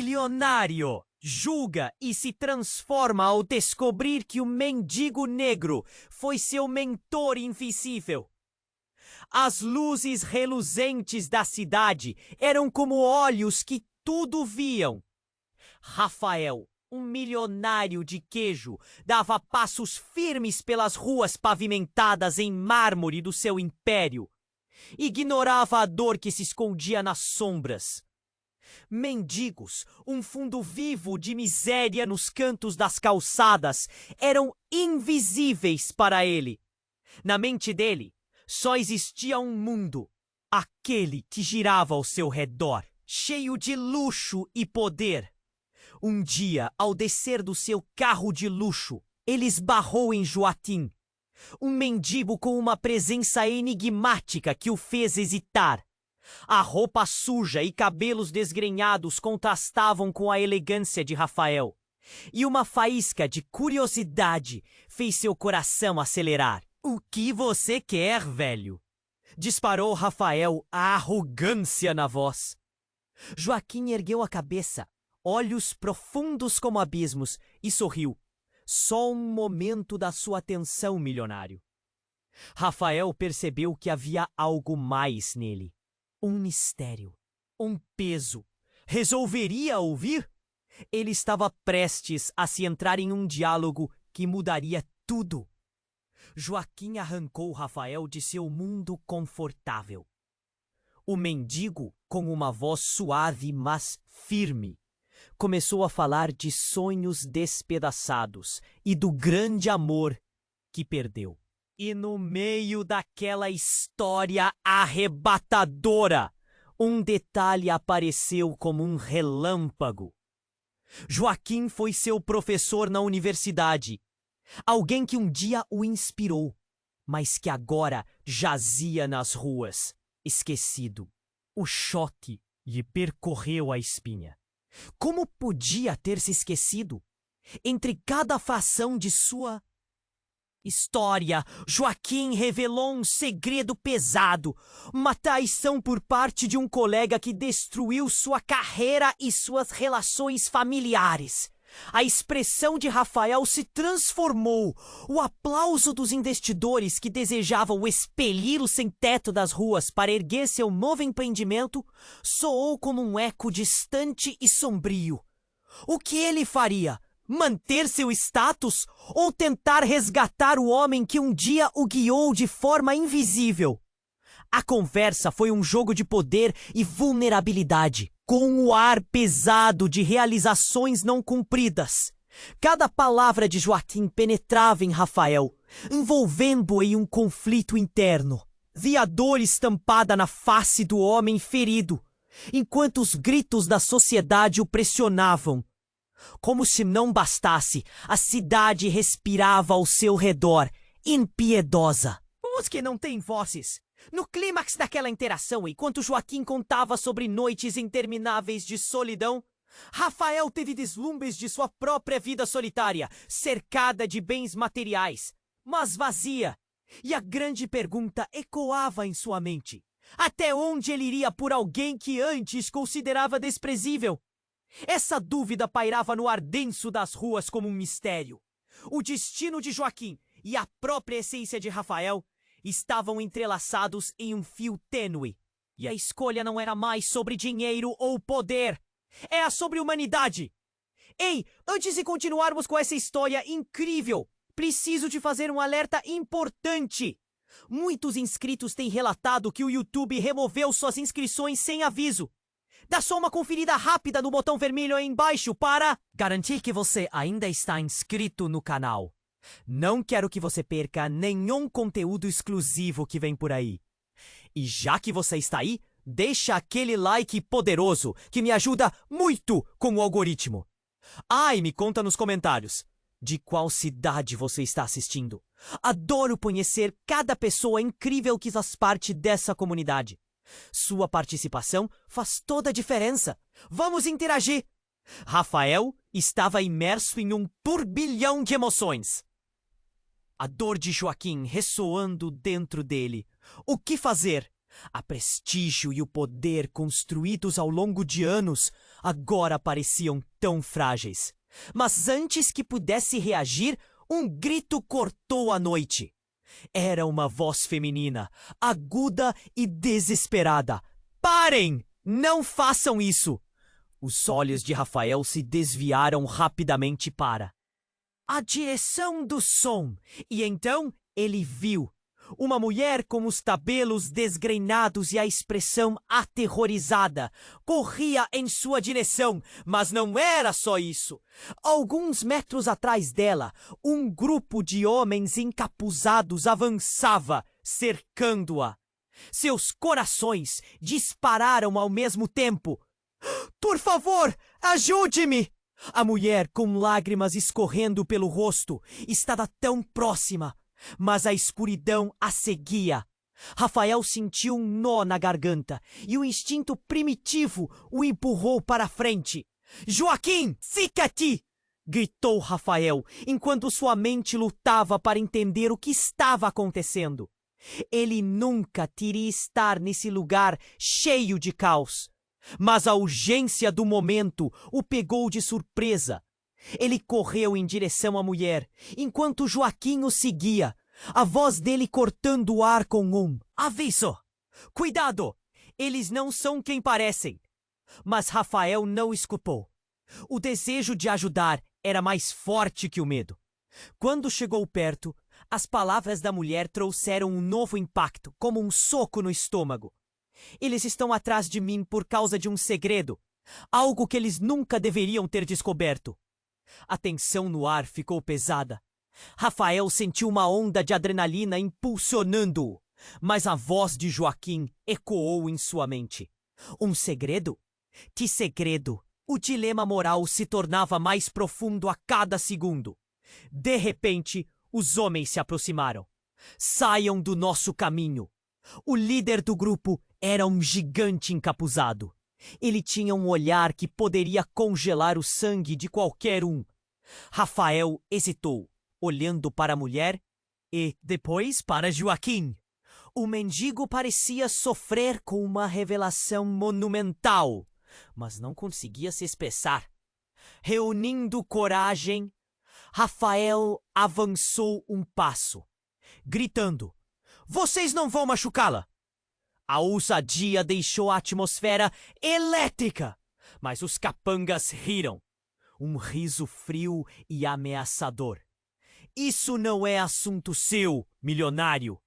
milionário julga e se transforma ao descobrir que o mendigo negro foi seu mentor invisível. As luzes reluzentes da cidade eram como olhos que tudo viam. Rafael, um milionário de queijo, dava passos firmes pelas ruas pavimentadas em mármore do seu império. Ignorava a dor que se escondia nas sombras. Mendigos, um fundo vivo de miséria nos cantos das calçadas, eram invisíveis para ele. Na mente dele, só existia um mundo, aquele que girava ao seu redor, cheio de luxo e poder. Um dia, ao descer do seu carro de luxo, ele esbarrou em Joaquim, um mendigo com uma presença enigmática que o fez hesitar. A roupa suja e cabelos desgrenhados contrastavam com a elegância de Rafael, e uma faísca de curiosidade fez seu coração acelerar. "O que você quer, velho?" disparou Rafael, a arrogância na voz. Joaquim ergueu a cabeça, olhos profundos como abismos, e sorriu. Só um momento da sua atenção, milionário. Rafael percebeu que havia algo mais nele. Um mistério, um peso. Resolveria ouvir? Ele estava prestes a se entrar em um diálogo que mudaria tudo. Joaquim arrancou Rafael de seu mundo confortável. O mendigo, com uma voz suave mas firme, começou a falar de sonhos despedaçados e do grande amor que perdeu. E no meio daquela história arrebatadora, um detalhe apareceu como um relâmpago. Joaquim foi seu professor na universidade, alguém que um dia o inspirou, mas que agora jazia nas ruas, esquecido. O choque lhe percorreu a espinha. Como podia ter se esquecido? Entre cada fação de sua história, Joaquim revelou um segredo pesado, uma traição por parte de um colega que destruiu sua carreira e suas relações familiares. A expressão de Rafael se transformou. O aplauso dos investidores que desejavam expelir o sem-teto das ruas para erguer seu novo empreendimento soou como um eco distante e sombrio. O que ele faria? Manter seu status ou tentar resgatar o homem que um dia o guiou de forma invisível? A conversa foi um jogo de poder e vulnerabilidade, com o ar pesado de realizações não cumpridas. Cada palavra de Joaquim penetrava em Rafael, envolvendo-o em um conflito interno. Via dor estampada na face do homem ferido, enquanto os gritos da sociedade o pressionavam. Como se não bastasse, a cidade respirava ao seu redor, impiedosa. Os que não têm vozes. No clímax daquela interação, enquanto Joaquim contava sobre noites intermináveis de solidão, Rafael teve deslumbres de sua própria vida solitária, cercada de bens materiais, mas vazia. E a grande pergunta ecoava em sua mente. Até onde ele iria por alguém que antes considerava desprezível? Essa dúvida pairava no ar denso das ruas como um mistério. O destino de Joaquim e a própria essência de Rafael estavam entrelaçados em um fio tênue. E a escolha não era mais sobre dinheiro ou poder. Era sobre humanidade. Ei, antes de continuarmos com essa história incrível, preciso te fazer um alerta importante. Muitos inscritos têm relatado que o YouTube removeu suas inscrições sem aviso. Dá só uma conferida rápida no botão vermelho aí embaixo para garantir que você ainda está inscrito no canal. Não quero que você perca nenhum conteúdo exclusivo que vem por aí. E já que você está aí, deixa aquele like poderoso que me ajuda muito com o algoritmo. E me conta nos comentários de qual cidade você está assistindo. Adoro conhecer cada pessoa incrível que faz parte dessa comunidade. Sua participação faz toda a diferença. Vamos interagir! Rafael estava imerso em um turbilhão de emoções. A dor de Joaquim ressoando dentro dele. O que fazer? A prestígio e o poder construídos ao longo de anos agora pareciam tão frágeis. Mas antes que pudesse reagir, um grito cortou a noite. Era uma voz feminina, aguda e desesperada. Parem! Não façam isso! Os olhos de Rafael se desviaram rapidamente para a direção do som, e então ele viu uma mulher com os cabelos desgrenados e a expressão aterrorizada. Corria em sua direção, mas não era só isso. Alguns metros atrás dela, um grupo de homens encapuzados avançava, cercando-a. Seus corações dispararam ao mesmo tempo. Por favor, ajude-me! A mulher, com lágrimas escorrendo pelo rosto, estava tão próxima, mas a escuridão a seguia. Rafael sentiu um nó na garganta e o instinto primitivo o empurrou para a frente. Joaquim, fica aqui! Gritou Rafael, enquanto sua mente lutava para entender o que estava acontecendo. Ele nunca teria estar nesse lugar cheio de caos. Mas a urgência do momento o pegou de surpresa. Ele correu em direção à mulher, enquanto Joaquim o seguia, a voz dele cortando o ar com um aviso. Cuidado! Eles não são quem parecem. Mas Rafael não escutou. O desejo de ajudar era mais forte que o medo. Quando chegou perto, as palavras da mulher trouxeram um novo impacto, como um soco no estômago. Eles estão atrás de mim por causa de um segredo, algo que eles nunca deveriam ter descoberto. A tensão no ar ficou pesada. Rafael sentiu uma onda de adrenalina impulsionando-o, mas a voz de Joaquim ecoou em sua mente. Um segredo? Que segredo? O dilema moral se tornava mais profundo a cada segundo. De repente, os homens se aproximaram. Saiam do nosso caminho. O líder do grupo era um gigante encapuzado. Ele tinha um olhar que poderia congelar o sangue de qualquer um. Rafael hesitou, olhando para a mulher e, depois, para Joaquim. O mendigo parecia sofrer com uma revelação monumental, mas não conseguia se expressar. Reunindo coragem, Rafael avançou um passo, gritando: "Vocês não vão machucá-la!" A ousadia deixou a atmosfera elétrica, mas os capangas riram. Um riso frio e ameaçador. "Isso não é assunto seu, milionário!"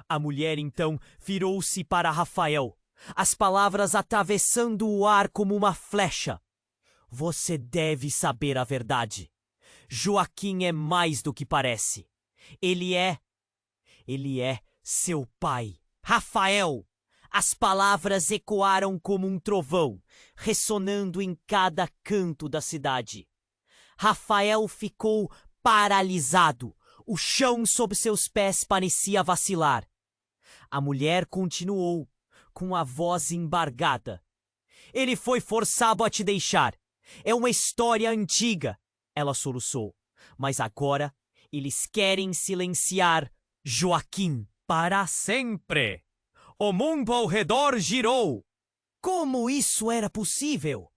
A mulher então virou-se para Rafael, as palavras atravessando o ar como uma flecha. "Você deve saber a verdade. Joaquim é mais do que parece. Ele é seu pai." Rafael! As palavras ecoaram como um trovão, ressonando em cada canto da cidade. Rafael ficou paralisado. O chão sob seus pés parecia vacilar. A mulher continuou, com a voz embargada: "Ele foi forçado a te deixar. É uma história antiga." Ela soluçou. "Mas agora eles querem silenciar Joaquim para sempre." O mundo ao redor girou. Como isso era possível?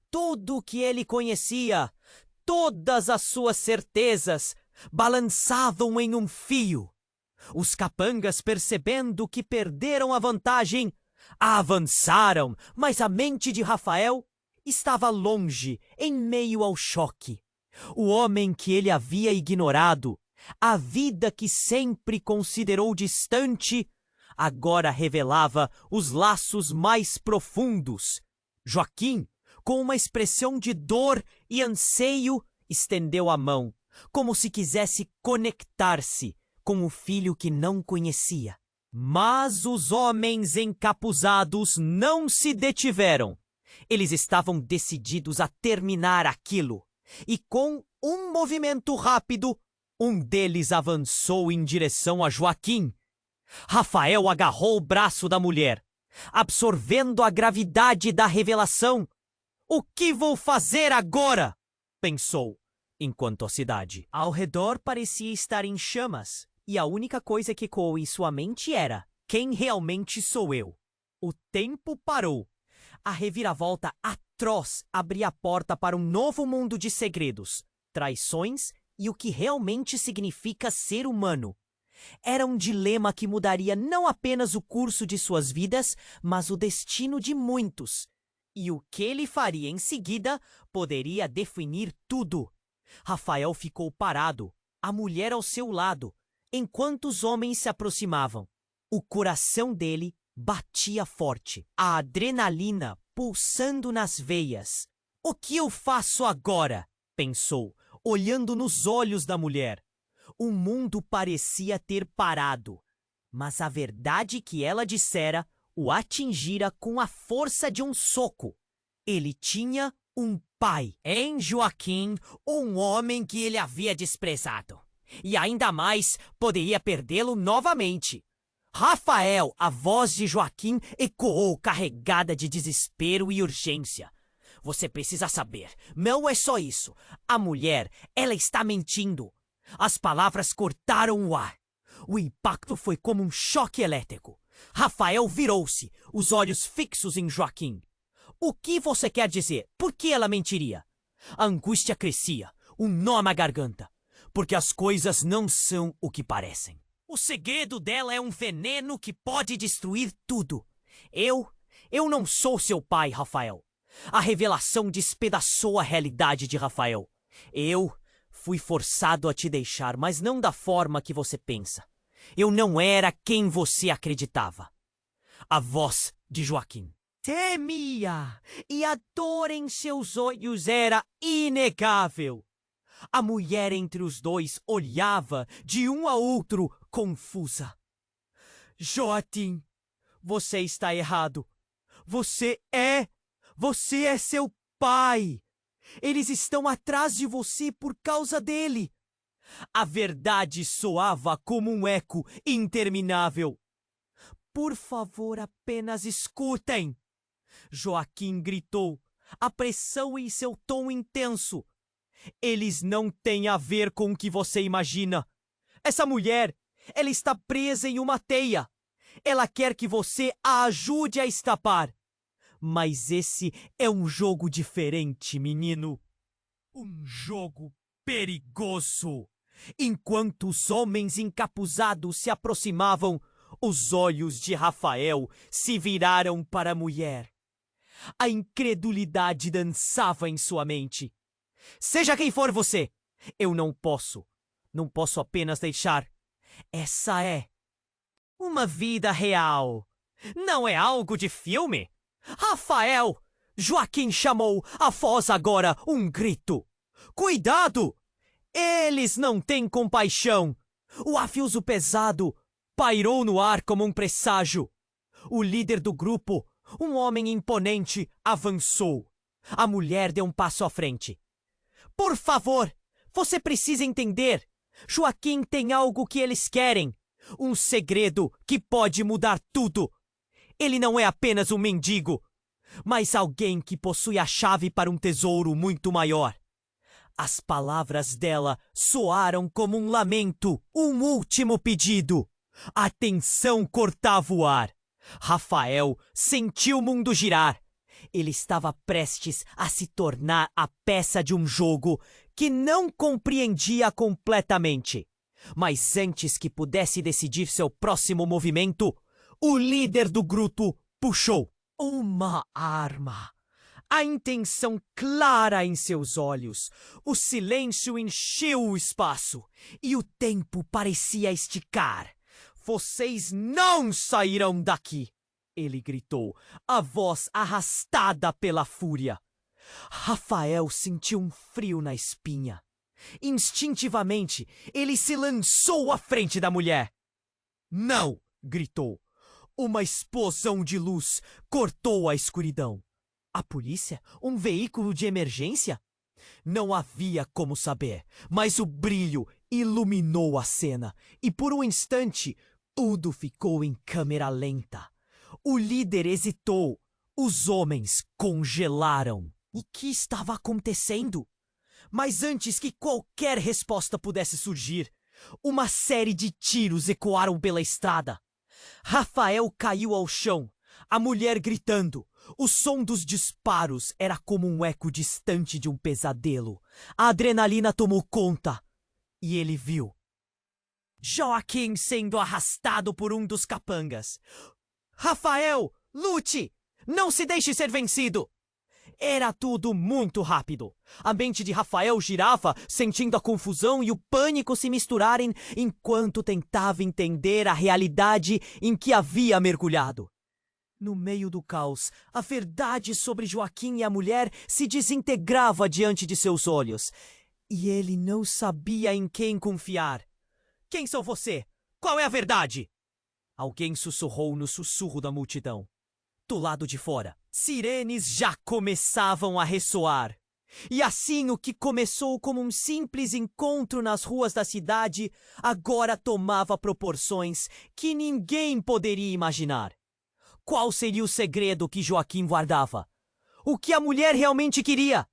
Tudo o que ele conhecia, todas as suas certezas, balançavam em um fio. Os capangas, percebendo que perderam a vantagem, avançaram, mas a mente de Rafael estava longe, em meio ao choque. O homem que ele havia ignorado, a vida que sempre considerou distante, agora revelava os laços mais profundos. Joaquim, com uma expressão de dor e anseio, estendeu a mão, como se quisesse conectar-se com o filho que não conhecia. Mas os homens encapuzados não se detiveram. Eles estavam decididos a terminar aquilo. E com um movimento rápido, um deles avançou em direção a Joaquim. Rafael agarrou o braço da mulher, absorvendo a gravidade da revelação. "O que vou fazer agora?" pensou, enquanto a cidade ao redor parecia estar em chamas, e a única coisa que ecoou em sua mente era: quem realmente sou eu. O tempo parou. A reviravolta atroz abria a porta para um novo mundo de segredos, traições e o que realmente significa ser humano. Era um dilema que mudaria não apenas o curso de suas vidas, mas o destino de muitos. E o que ele faria em seguida poderia definir tudo. Rafael ficou parado, a mulher ao seu lado, enquanto os homens se aproximavam. O coração dele batia forte, a adrenalina pulsando nas veias. O que eu faço agora? Pensou, olhando nos olhos da mulher. O mundo parecia ter parado, mas a verdade que ela dissera o atingira com a força de um soco. Ele tinha um pai em Joaquim, um homem que ele havia desprezado. E ainda mais, poderia perdê-lo novamente. Rafael, a voz de Joaquim ecoou carregada de desespero e urgência. Você precisa saber, não é só isso. A mulher, ela está mentindo. As palavras cortaram o ar. O impacto foi como um choque elétrico. Rafael virou-se, os olhos fixos em Joaquim. O que você quer dizer? Por que ela mentiria? A angústia crescia, um nó na garganta. Porque as coisas não são o que parecem. O segredo dela é um veneno que pode destruir tudo. Eu não sou seu pai, Rafael. A revelação despedaçou a realidade de Rafael. Eu fui forçado a te deixar, mas não da forma que você pensa. Eu não era quem você acreditava. A voz de Joaquim temia, e a dor em seus olhos era inegável. A mulher entre os dois olhava de um a outro, confusa. Joaquim, você está errado. Você é seu pai. Eles estão atrás de você por causa dele. A verdade soava como um eco interminável. Por favor, apenas escutem. Joaquim gritou, a pressão em seu tom intenso. Eles não têm a ver com o que você imagina. Essa mulher, ela está presa em uma teia. Ela quer que você a ajude a escapar. Mas esse é um jogo diferente, menino. Um jogo perigoso. Enquanto os homens encapuzados se aproximavam, os olhos de Rafael se viraram para a mulher. A incredulidade dançava em sua mente. Seja quem for você, eu não posso apenas deixar. Essa é uma vida real. Não é algo de filme. Rafael! Joaquim chamou, a voz agora um grito. Cuidado! Eles não têm compaixão. O aviso pesado pairou no ar como um presságio. O líder do grupo, um homem imponente, avançou. A mulher deu um passo à frente. Por favor, você precisa entender. Joaquim tem algo que eles querem. Um segredo que pode mudar tudo. Ele não é apenas um mendigo, mas alguém que possui a chave para um tesouro muito maior. As palavras dela soaram como um lamento, um último pedido. A tensão cortava o ar. Rafael sentiu o mundo girar. Ele estava prestes a se tornar a peça de um jogo que não compreendia completamente. Mas antes que pudesse decidir seu próximo movimento, o líder do grupo puxou uma arma. A intenção clara em seus olhos. O silêncio encheu o espaço e o tempo parecia esticar. Vocês não sairão daqui! Ele gritou, a voz arrastada pela fúria. Rafael sentiu um frio na espinha. Instintivamente, ele se lançou à frente da mulher. Não! Gritou. Uma explosão de luz cortou a escuridão. A polícia? Um veículo de emergência? Não havia como saber, mas o brilho iluminou a cena e por um instante tudo ficou em câmera lenta. O líder hesitou. Os homens congelaram. O que estava acontecendo? Mas antes que qualquer resposta pudesse surgir, uma série de tiros ecoaram pela estrada. Rafael caiu ao chão, a mulher gritando. O som dos disparos era como um eco distante de um pesadelo. A adrenalina tomou conta e ele viu Joaquim sendo arrastado por um dos capangas. Rafael, lute! Não se deixe ser vencido! Era tudo muito rápido. A mente de Rafael girava, sentindo a confusão e o pânico se misturarem enquanto tentava entender a realidade em que havia mergulhado. No meio do caos, a verdade sobre Joaquim e a mulher se desintegrava diante de seus olhos. E ele não sabia em quem confiar. Quem sou você? Qual é a verdade? Alguém sussurrou no sussurro da multidão. Do lado de fora, sirenes já começavam a ressoar. E assim o que começou como um simples encontro nas ruas da cidade, agora tomava proporções que ninguém poderia imaginar. Qual seria o segredo que Joaquim guardava? O que a mulher realmente queria?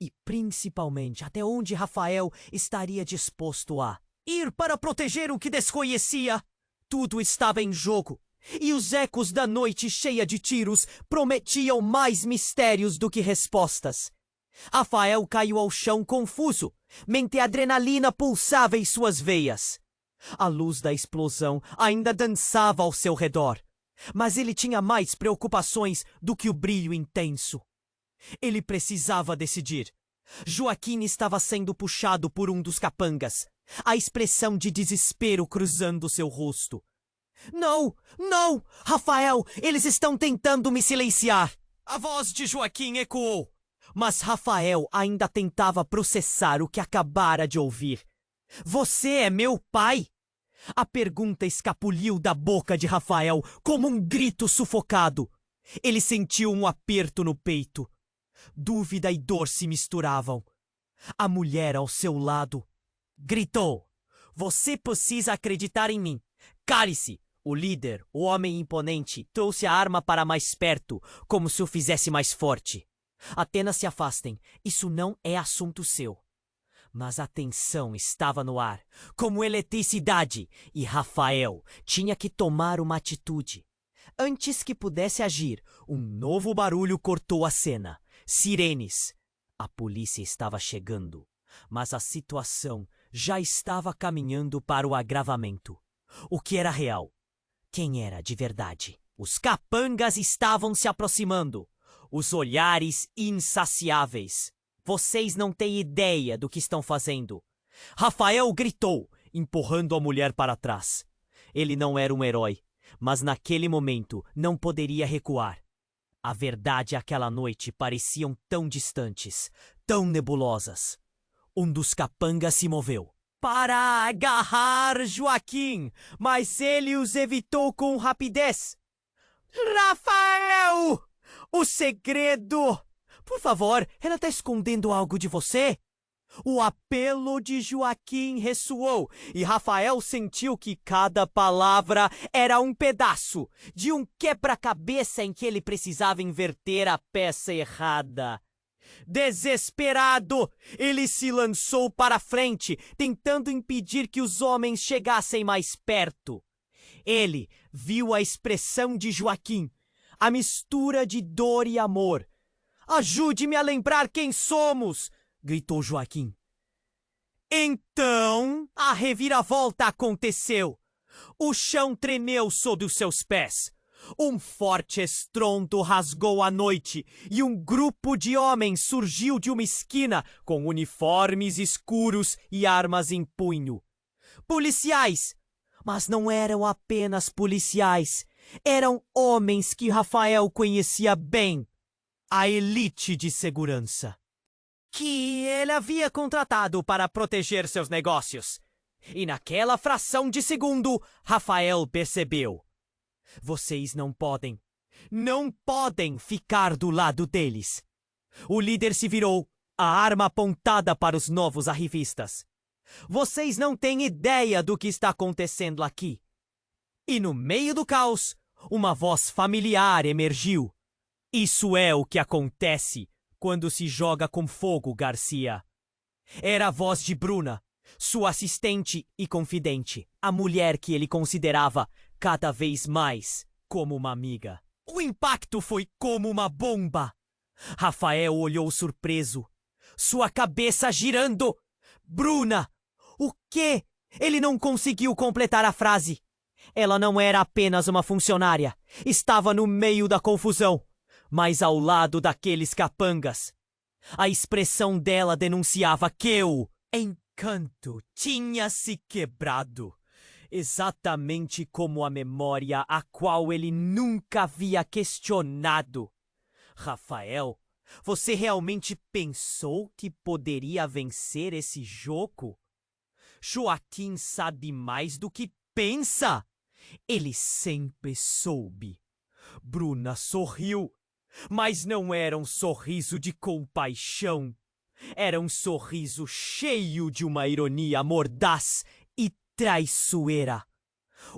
E principalmente até onde Rafael estaria disposto a ir para proteger o que desconhecia? Tudo estava em jogo. E os ecos da noite cheia de tiros prometiam mais mistérios do que respostas. Rafael caiu ao chão confuso, mente adrenalina pulsava em suas veias. A luz da explosão ainda dançava ao seu redor, mas ele tinha mais preocupações do que o brilho intenso. Ele precisava decidir. Joaquim estava sendo puxado por um dos capangas, a expressão de desespero cruzando seu rosto. Não! Não! Rafael, eles estão tentando me silenciar! A voz de Joaquim ecoou. Mas Rafael ainda tentava processar o que acabara de ouvir. Você é meu pai? A pergunta escapuliu da boca de Rafael como um grito sufocado. Ele sentiu um aperto no peito. Dúvida e dor se misturavam. A mulher ao seu lado gritou. Você precisa acreditar em mim. Cale-se! O líder, o homem imponente, trouxe a arma para mais perto, como se o fizesse mais forte. Apenas se afastem, isso não é assunto seu. Mas a tensão estava no ar, como eletricidade, e Rafael tinha que tomar uma atitude. Antes que pudesse agir, um novo barulho cortou a cena. Sirenes. A polícia estava chegando, mas a situação já estava caminhando para o agravamento. O que era real? Quem era de verdade? Os capangas estavam se aproximando. Os olhares insaciáveis. Vocês não têm ideia do que estão fazendo. Rafael gritou, empurrando a mulher para trás. Ele não era um herói, mas naquele momento não poderia recuar. A verdade aquela noite pareciam tão distantes, tão nebulosas. Um dos capangas se moveu para agarrar Joaquim, mas ele os evitou com rapidez. Rafael! O segredo! Por favor, ela está escondendo algo de você? O apelo de Joaquim ressoou e Rafael sentiu que cada palavra era um pedaço de um quebra-cabeça em que ele precisava inverter a peça errada. Desesperado, ele se lançou para frente, tentando impedir que os homens chegassem mais perto. Ele viu a expressão de Joaquim, a mistura de dor e amor. Ajude-me a lembrar quem somos! Gritou Joaquim. Então, a reviravolta aconteceu. O chão tremeu sob os seus pés. Um forte estrondo rasgou a noite e um grupo de homens surgiu de uma esquina com uniformes escuros e armas em punho. Policiais! Mas não eram apenas policiais. Eram homens que Rafael conhecia bem. A elite de segurança que ele havia contratado para proteger seus negócios. E naquela fração de segundo, Rafael percebeu. Vocês não podem ficar do lado deles. O líder se virou, a arma apontada para os novos arrivistas. Vocês não têm ideia do que está acontecendo aqui. E no meio do caos, uma voz familiar emergiu. Isso é o que acontece quando se joga com fogo, Garcia. Era a voz de Bruna, Sua assistente e confidente, a mulher que ele considerava cada vez mais como uma amiga. O impacto foi como uma bomba. Rafael olhou surpreso, sua cabeça girando. Bruna! O quê? Ele não conseguiu completar a frase. Ela não era apenas uma funcionária. Estava no meio da confusão, mas ao lado daqueles capangas. A expressão dela denunciava que o encanto tinha se quebrado. Exatamente como a memória a qual ele nunca havia questionado. Rafael, você realmente pensou que poderia vencer esse jogo? Joaquim sabe mais do que pensa. Ele sempre soube. Bruna sorriu, mas não era um sorriso de compaixão. Era um sorriso cheio de uma ironia mordaz e traiçoeira.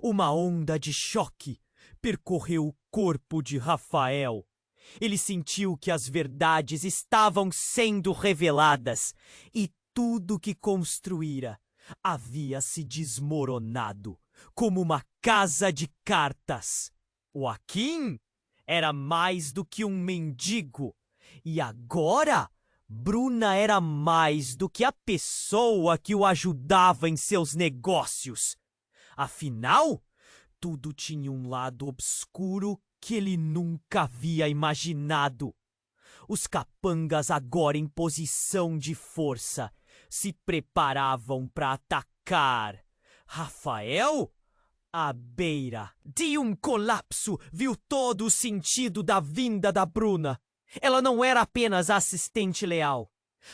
Uma onda de choque percorreu o corpo de Rafael. Ele sentiu que as verdades estavam sendo reveladas e tudo que construíra havia se desmoronado como uma casa de cartas. Joaquim era mais do que um mendigo e agora Bruna era mais do que a pessoa que o ajudava em seus negócios. Afinal, tudo tinha um lado obscuro que ele nunca havia imaginado. Os capangas, agora em posição de força, se preparavam para atacar. Rafael, à beira de um colapso, viu todo o sentido da vinda da Bruna. Ela não era apenas a assistente leal,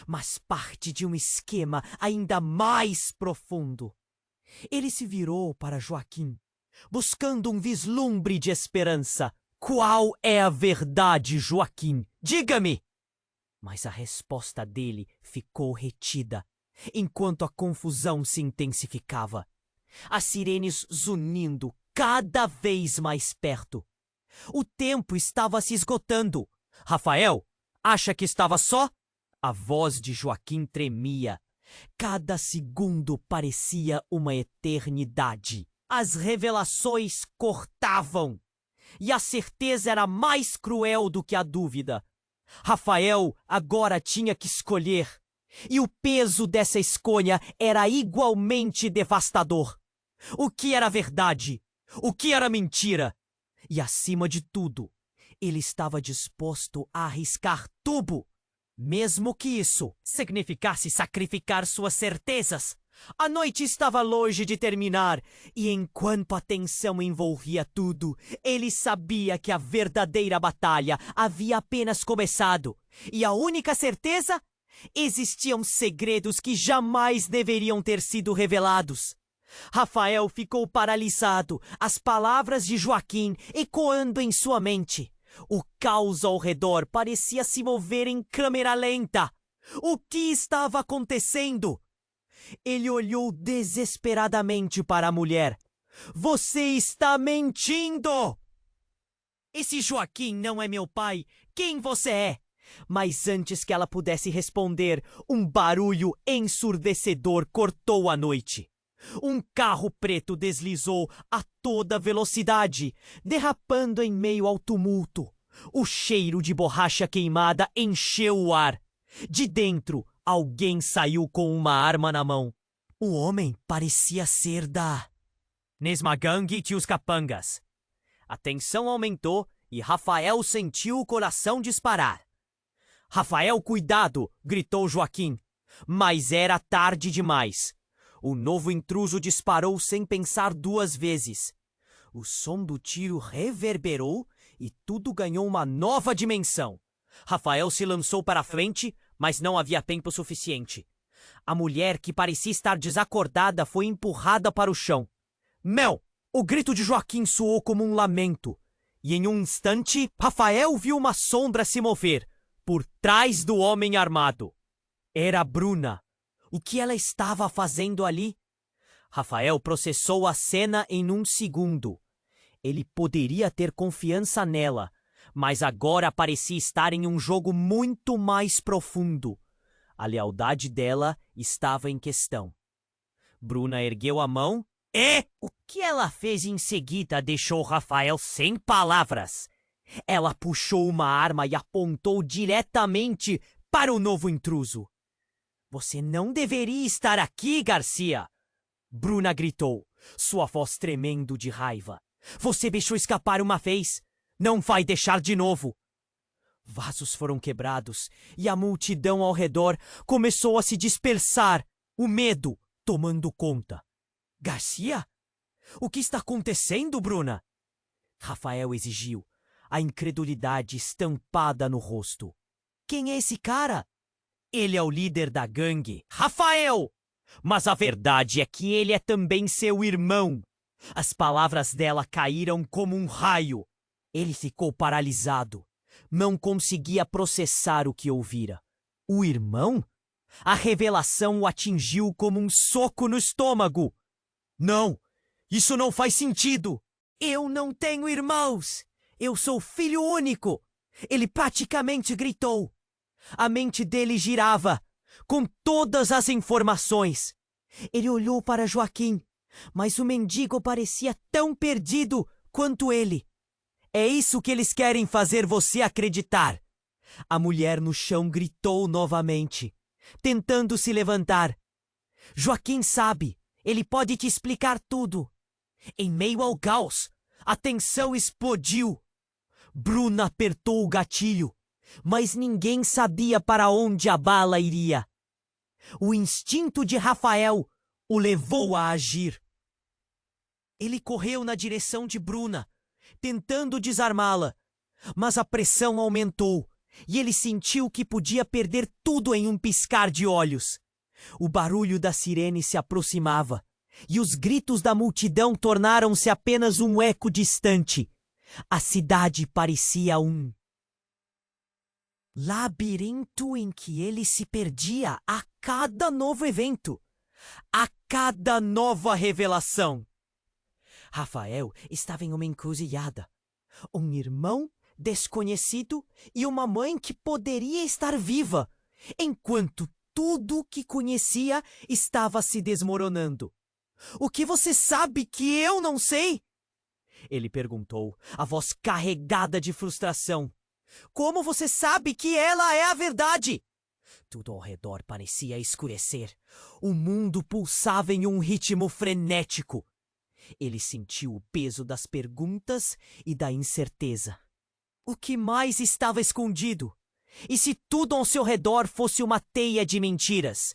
mas parte de um esquema ainda mais profundo. Ele se virou para Joaquim, buscando um vislumbre de esperança. Qual é a verdade, Joaquim? Diga-me! Mas a resposta dele ficou retida, enquanto a confusão se intensificava. As sirenes zunindo cada vez mais perto. O tempo estava se esgotando. Rafael, acha que estava só? A voz de Joaquim tremia. Cada segundo parecia uma eternidade. As revelações cortavam. E a certeza era mais cruel do que a dúvida. Rafael agora tinha que escolher. E o peso dessa escolha era igualmente devastador. O que era verdade? O que era mentira? E acima de tudo, ele estava disposto a arriscar tudo, mesmo que isso significasse sacrificar suas certezas. A noite estava longe de terminar, e enquanto a tensão envolvia tudo, ele sabia que a verdadeira batalha havia apenas começado. E a única certeza? Existiam segredos que jamais deveriam ter sido revelados. Rafael ficou paralisado, as palavras de Joaquim ecoando em sua mente. O caos ao redor parecia se mover em câmera lenta. O que estava acontecendo? Ele olhou desesperadamente para a mulher. Você está mentindo! Esse Joaquim não é meu pai. Quem você é? Mas antes que ela pudesse responder, um barulho ensurdecedor cortou a noite. Um carro preto deslizou a toda velocidade, derrapando em meio ao tumulto. O cheiro de borracha queimada encheu o ar. De dentro, alguém saiu com uma arma na mão. O homem parecia ser da Nesmagang e os capangas. A tensão aumentou e Rafael sentiu o coração disparar. Rafael, cuidado! Gritou Joaquim. Mas era tarde demais. O novo intruso disparou sem pensar duas vezes. O som do tiro reverberou e tudo ganhou uma nova dimensão. Rafael se lançou para a frente, mas não havia tempo suficiente. A mulher, que parecia estar desacordada, foi empurrada para o chão. Mel! O grito de Joaquim soou como um lamento. E em um instante, Rafael viu uma sombra se mover por trás do homem armado. Era Bruna. O que ela estava fazendo ali? Rafael processou a cena em um segundo. Ele poderia ter confiança nela, mas agora parecia estar em um jogo muito mais profundo. A lealdade dela estava em questão. Bruna ergueu a mão e o que ela fez em seguida deixou Rafael sem palavras. Ela puxou uma arma e apontou diretamente para o novo intruso. Você não deveria estar aqui, Garcia! Bruna gritou, sua voz tremendo de raiva. Você deixou escapar uma vez. Não vai deixar de novo. Vasos foram quebrados e a multidão ao redor começou a se dispersar, o medo tomando conta. Garcia? O que está acontecendo, Bruna? Rafael exigiu, a incredulidade estampada no rosto. Quem é esse cara? Ele é o líder da gangue, Rafael! Mas a verdade é que ele é também seu irmão. As palavras dela caíram como um raio. Ele ficou paralisado. Não conseguia processar o que ouvira. O irmão? A revelação o atingiu como um soco no estômago. Não! Isso não faz sentido! Eu não tenho irmãos! Eu sou filho único! Ele praticamente gritou. A mente dele girava, com todas as informações. Ele olhou para Joaquim, mas o mendigo parecia tão perdido quanto ele. É isso que eles querem fazer você acreditar. A mulher no chão gritou novamente, tentando se levantar. Joaquim sabe, ele pode te explicar tudo. Em meio ao caos, a tensão explodiu. Bruna apertou o gatilho, mas ninguém sabia para onde a bala iria. O instinto de Rafael o levou a agir. Ele correu na direção de Bruna, tentando desarmá-la, mas a pressão aumentou e ele sentiu que podia perder tudo em um piscar de olhos. O barulho da sirene se aproximava e os gritos da multidão tornaram-se apenas um eco distante. A cidade parecia um labirinto em que ele se perdia a cada novo evento, a cada nova revelação. Rafael estava em uma encruzilhada. Um irmão desconhecido e uma mãe que poderia estar viva, enquanto tudo o que conhecia estava se desmoronando. O que você sabe que eu não sei? Ele perguntou, a voz carregada de frustração. Como você sabe que ela é a verdade? Tudo ao redor parecia escurecer. O mundo pulsava em um ritmo frenético. Ele sentiu o peso das perguntas e da incerteza. O que mais estava escondido? E se tudo ao seu redor fosse uma teia de mentiras?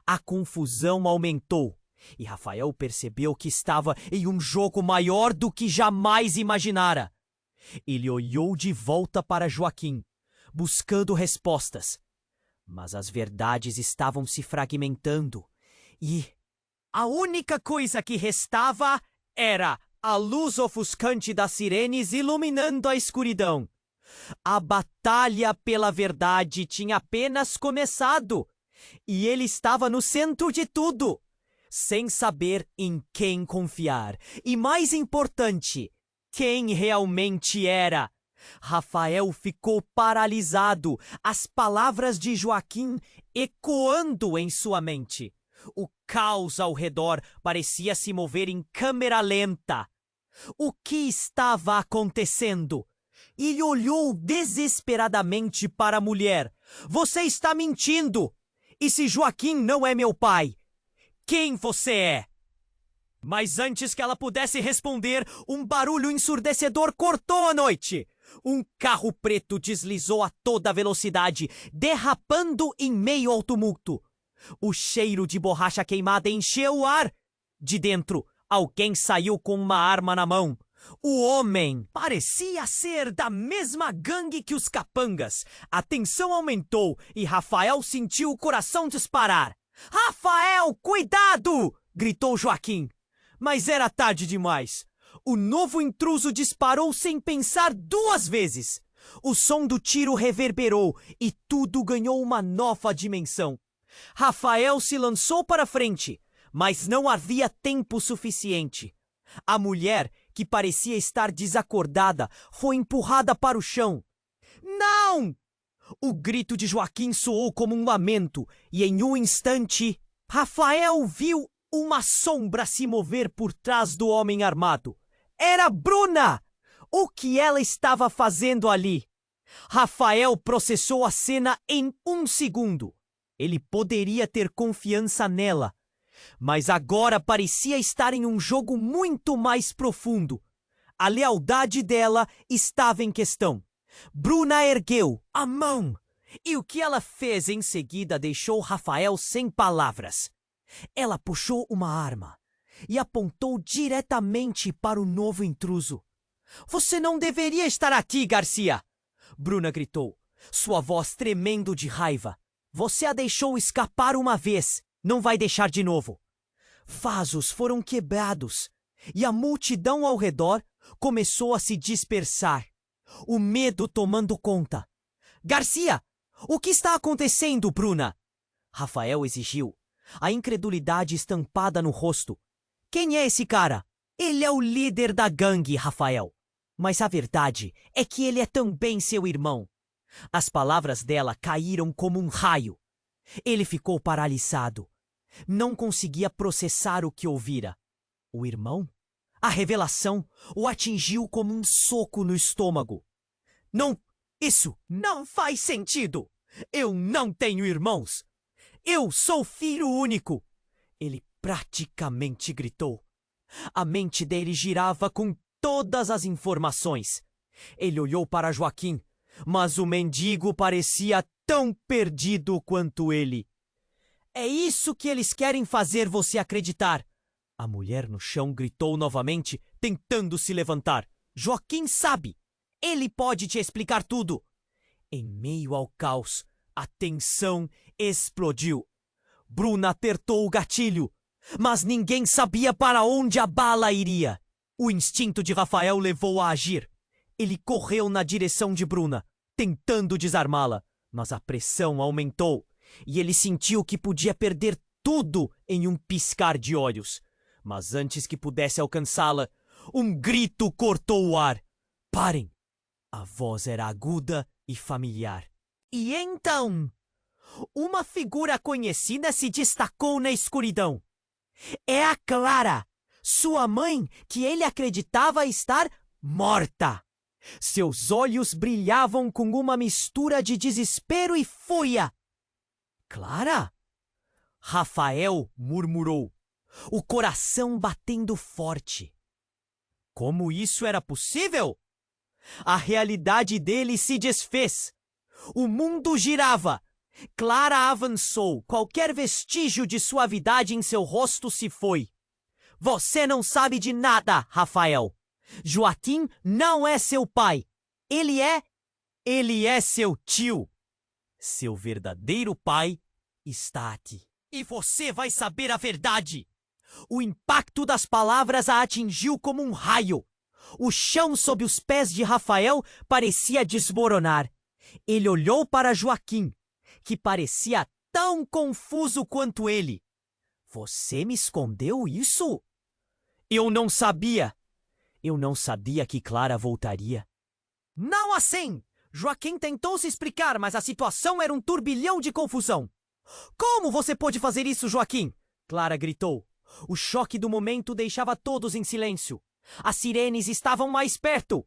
A confusão aumentou e Rafael percebeu que estava em um jogo maior do que jamais imaginara. Ele olhou de volta para Joaquim, buscando respostas. Mas as verdades estavam se fragmentando e a única coisa que restava era a luz ofuscante das sirenes iluminando a escuridão. A batalha pela verdade tinha apenas começado e ele estava no centro de tudo, sem saber em quem confiar e, mais importante, quem realmente era. Rafael ficou paralisado, as palavras de Joaquim ecoando em sua mente. O caos ao redor parecia se mover em câmera lenta. O que estava acontecendo? Ele olhou desesperadamente para a mulher. Você está mentindo! E se Joaquim não é meu pai, quem você é? Mas antes que ela pudesse responder, um barulho ensurdecedor cortou a noite. Um carro preto deslizou a toda velocidade, derrapando em meio ao tumulto. O cheiro de borracha queimada encheu o ar. De dentro, alguém saiu com uma arma na mão. O homem parecia ser da mesma gangue que os capangas. A tensão aumentou e Rafael sentiu o coração disparar. Rafael, cuidado! Gritou Joaquim. Mas era tarde demais. O novo intruso disparou sem pensar duas vezes. O som do tiro reverberou e tudo ganhou uma nova dimensão. Rafael se lançou para frente, mas não havia tempo suficiente. A mulher, que parecia estar desacordada, foi empurrada para o chão. Não! O grito de Joaquim soou como um lamento e em um instante, Rafael viu uma sombra se mover por trás do homem armado. Era Bruna! O que ela estava fazendo ali? Rafael processou a cena em 1 segundo. Ele poderia ter confiança nela, mas agora parecia estar em um jogo muito mais profundo. A lealdade dela estava em questão. Bruna ergueu a mão, e o que ela fez em seguida deixou Rafael sem palavras. Ela puxou uma arma e apontou diretamente para o novo intruso. Você não deveria estar aqui, Garcia! Bruna gritou, sua voz tremendo de raiva. Você a deixou escapar uma vez, não vai deixar de novo. Vasos foram quebrados e a multidão ao redor começou a se dispersar, o medo tomando conta. Garcia, o que está acontecendo, Bruna? Rafael exigiu, a incredulidade estampada no rosto. Quem é esse cara? Ele é o líder da gangue, Rafael. Mas a verdade é que ele é também seu irmão. As palavras dela caíram como um raio. Ele ficou paralisado. Não conseguia processar o que ouvira. O irmão? A revelação o atingiu como um soco no estômago. Não, isso não faz sentido. Eu não tenho irmãos. Eu sou filho único. Ele praticamente gritou. A mente dele girava com todas as informações. Ele olhou para Joaquim, mas o mendigo parecia tão perdido quanto ele. É isso que eles querem fazer você acreditar. A mulher no chão gritou novamente, tentando se levantar. Joaquim sabe. Ele pode te explicar tudo. Em meio ao caos, a tensão explodiu. Bruna apertou o gatilho, mas ninguém sabia para onde a bala iria. O instinto de Rafael levou a agir. Ele correu na direção de Bruna, tentando desarmá-la, mas a pressão aumentou e ele sentiu que podia perder tudo em um piscar de olhos. Mas antes que pudesse alcançá-la, um grito cortou o ar. Parem! A voz era aguda e familiar. E então, uma figura conhecida se destacou na escuridão. É a Clara, sua mãe, que ele acreditava estar morta. Seus olhos brilhavam com uma mistura de desespero e fúria. Clara? Rafael murmurou, o coração batendo forte. Como isso era possível? A realidade dele se desfez. O mundo girava. Clara avançou. Qualquer vestígio de suavidade em seu rosto se foi. Você não sabe de nada, Rafael. Joaquim não é seu pai. Ele é seu tio. Seu verdadeiro pai está aqui. E você vai saber a verdade. O impacto das palavras a atingiu como um raio. O chão sob os pés de Rafael parecia desmoronar. Ele olhou para Joaquim, que parecia tão confuso quanto ele. Você me escondeu isso? Eu não sabia. Eu não sabia que Clara voltaria. Não assim! Joaquim tentou se explicar, mas a situação era um turbilhão de confusão. Como você pôde fazer isso, Joaquim? Clara gritou. O choque do momento deixava todos em silêncio. As sirenes estavam mais perto.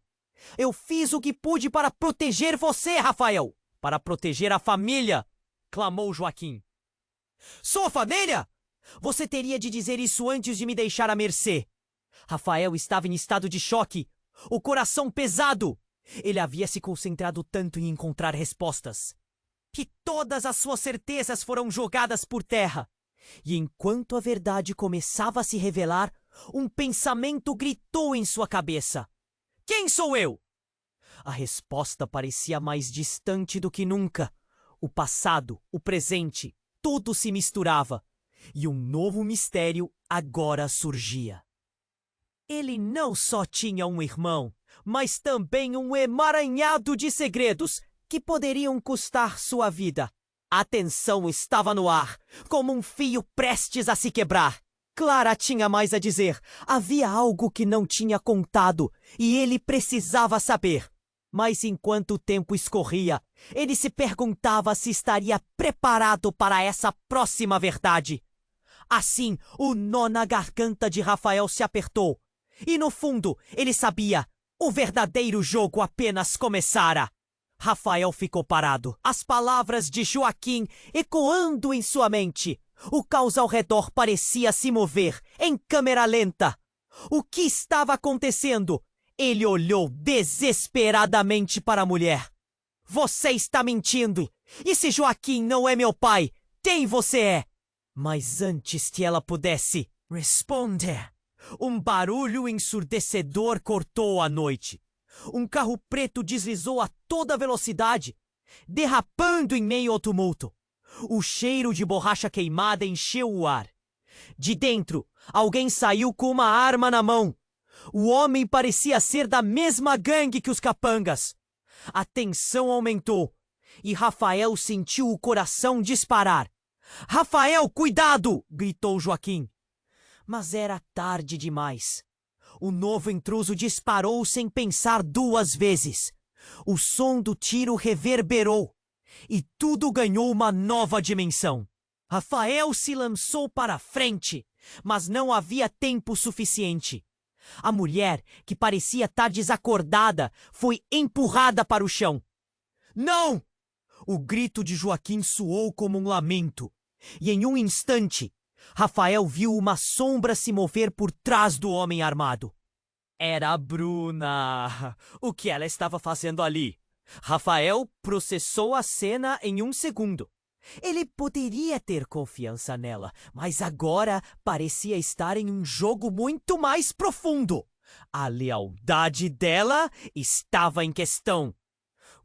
Eu fiz o que pude para proteger você, Rafael. Para proteger a família, clamou Joaquim. Sua família? Você teria de dizer isso antes de me deixar à mercê. Rafael estava em estado de choque, o coração pesado. Ele havia se concentrado tanto em encontrar respostas, que todas as suas certezas foram jogadas por terra. E enquanto a verdade começava a se revelar, um pensamento gritou em sua cabeça. Quem sou eu? A resposta parecia mais distante do que nunca. O passado, o presente, tudo se misturava. E um novo mistério agora surgia. Ele não só tinha um irmão, mas também um emaranhado de segredos que poderiam custar sua vida. A tensão estava no ar, como um fio prestes a se quebrar. Clara tinha mais a dizer. Havia algo que não tinha contado e ele precisava saber. Mas enquanto o tempo escorria, ele se perguntava se estaria preparado para essa próxima verdade. Assim, o nó na garganta de Rafael se apertou. E no fundo, ele sabia, o verdadeiro jogo apenas começara. Rafael ficou parado, as palavras de Joaquim ecoando em sua mente. O caos ao redor parecia se mover, em câmera lenta. O que estava acontecendo? Ele olhou desesperadamente para a mulher. Você está mentindo! E se Joaquim não é meu pai, quem você é? Mas antes que ela pudesse responder, um barulho ensurdecedor cortou a noite. Um carro preto deslizou a toda velocidade, derrapando em meio ao tumulto. O cheiro de borracha queimada encheu o ar. De dentro, alguém saiu com uma arma na mão. O homem parecia ser da mesma gangue que os capangas. A tensão aumentou e Rafael sentiu o coração disparar. Rafael, cuidado! Gritou Joaquim. Mas era tarde demais. O novo intruso disparou sem pensar duas vezes. O som do tiro reverberou e tudo ganhou uma nova dimensão. Rafael se lançou para a frente, mas não havia tempo suficiente. A mulher, que parecia estar desacordada, foi empurrada para o chão. Não! O grito de Joaquim soou como um lamento. E em um instante, Rafael viu uma sombra se mover por trás do homem armado. Era a Bruna. O que ela estava fazendo ali? Rafael processou a cena em um segundo. Ele poderia ter confiança nela, mas agora parecia estar em um jogo muito mais profundo. A lealdade dela estava em questão.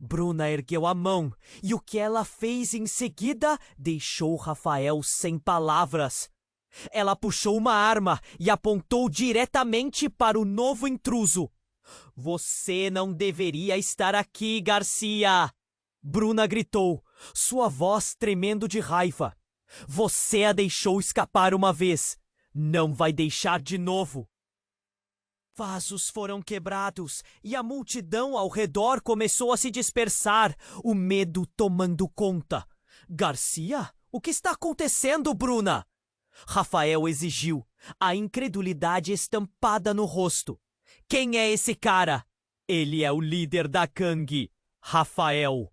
Bruna ergueu a mão e o que ela fez em seguida deixou Rafael sem palavras. Ela puxou uma arma e apontou diretamente para o novo intruso. Você não deveria estar aqui, Garcia! Bruna gritou, sua voz tremendo de raiva. Você a deixou escapar uma vez. Não vai deixar de novo. Vasos foram quebrados e a multidão ao redor começou a se dispersar, o medo tomando conta. Garcia? O que está acontecendo, Bruna? Rafael exigiu, a incredulidade estampada no rosto. Quem é esse cara? Ele é o líder da gangue, Rafael.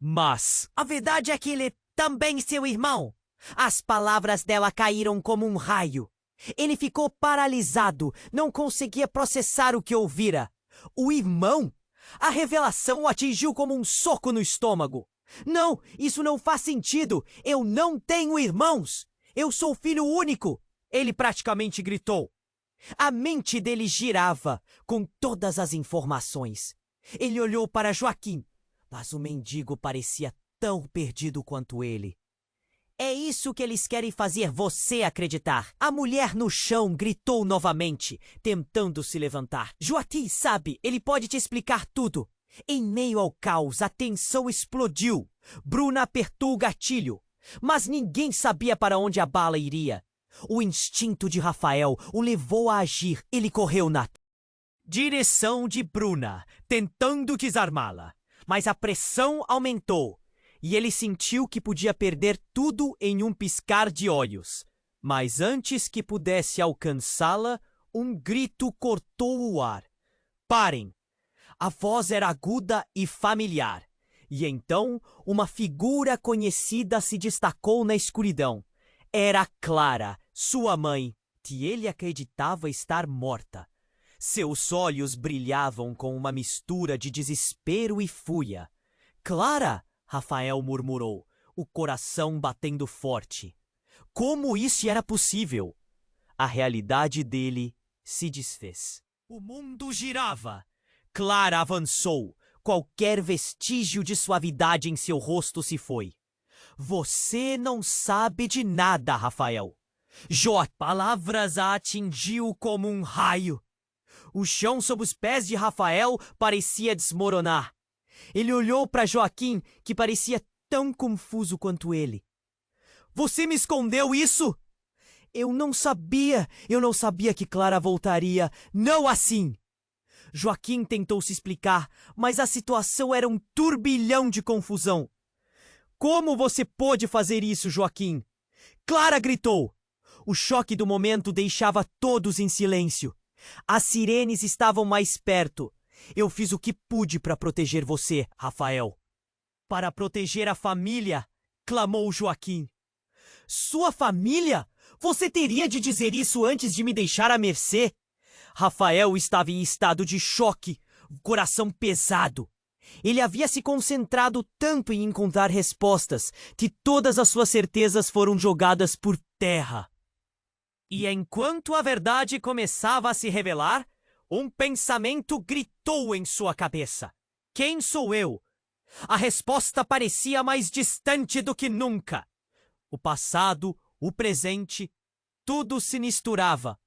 Mas a verdade é que ele é também seu irmão. As palavras dela caíram como um raio. Ele ficou paralisado, não conseguia processar o que ouvira. O irmão? A revelação o atingiu como um soco no estômago. Não, isso não faz sentido. Eu não tenho irmãos. Eu sou filho único. Ele praticamente gritou. A mente dele girava com todas as informações. Ele olhou para Joaquim, mas o mendigo parecia tão perdido quanto ele. É isso que eles querem fazer você acreditar. A mulher no chão gritou novamente, tentando se levantar. Joaquim sabe, ele pode te explicar tudo. Em meio ao caos, a tensão explodiu. Bruna apertou o gatilho, mas ninguém sabia para onde a bala iria. O instinto de Rafael o levou a agir. Ele correu na direção de Bruna, tentando desarmá-la. Mas a pressão aumentou. E ele sentiu que podia perder tudo em um piscar de olhos. Mas antes que pudesse alcançá-la, um grito cortou o ar. Parem! A voz era aguda e familiar. E então, uma figura conhecida se destacou na escuridão. Era Clara, sua mãe, que ele acreditava estar morta. Seus olhos brilhavam com uma mistura de desespero e fúria. Clara! Rafael murmurou, o coração batendo forte. Como isso era possível? A realidade dele se desfez. O mundo girava. Clara avançou. Qualquer vestígio de suavidade em seu rosto se foi. Você não sabe de nada, Rafael. Palavras a atingiu como um raio. O chão sob os pés de Rafael parecia desmoronar. Ele olhou para Joaquim, que parecia tão confuso quanto ele. Você me escondeu isso? Eu não sabia que Clara voltaria, não assim. Joaquim tentou se explicar, mas a situação era um turbilhão de confusão. Como você pôde fazer isso, Joaquim? Clara gritou. O choque do momento deixava todos em silêncio. As sirenes estavam mais perto. Eu fiz o que pude para proteger você, Rafael. Para proteger a família, clamou Joaquim. Sua família? Você teria de dizer isso antes de me deixar à mercê? Rafael estava em estado de choque, coração pesado. Ele havia se concentrado tanto em encontrar respostas que todas as suas certezas foram jogadas por terra. E enquanto a verdade começava a se revelar, um pensamento gritou em sua cabeça. Quem sou eu? A resposta parecia mais distante do que nunca. O passado, o presente, tudo se misturava.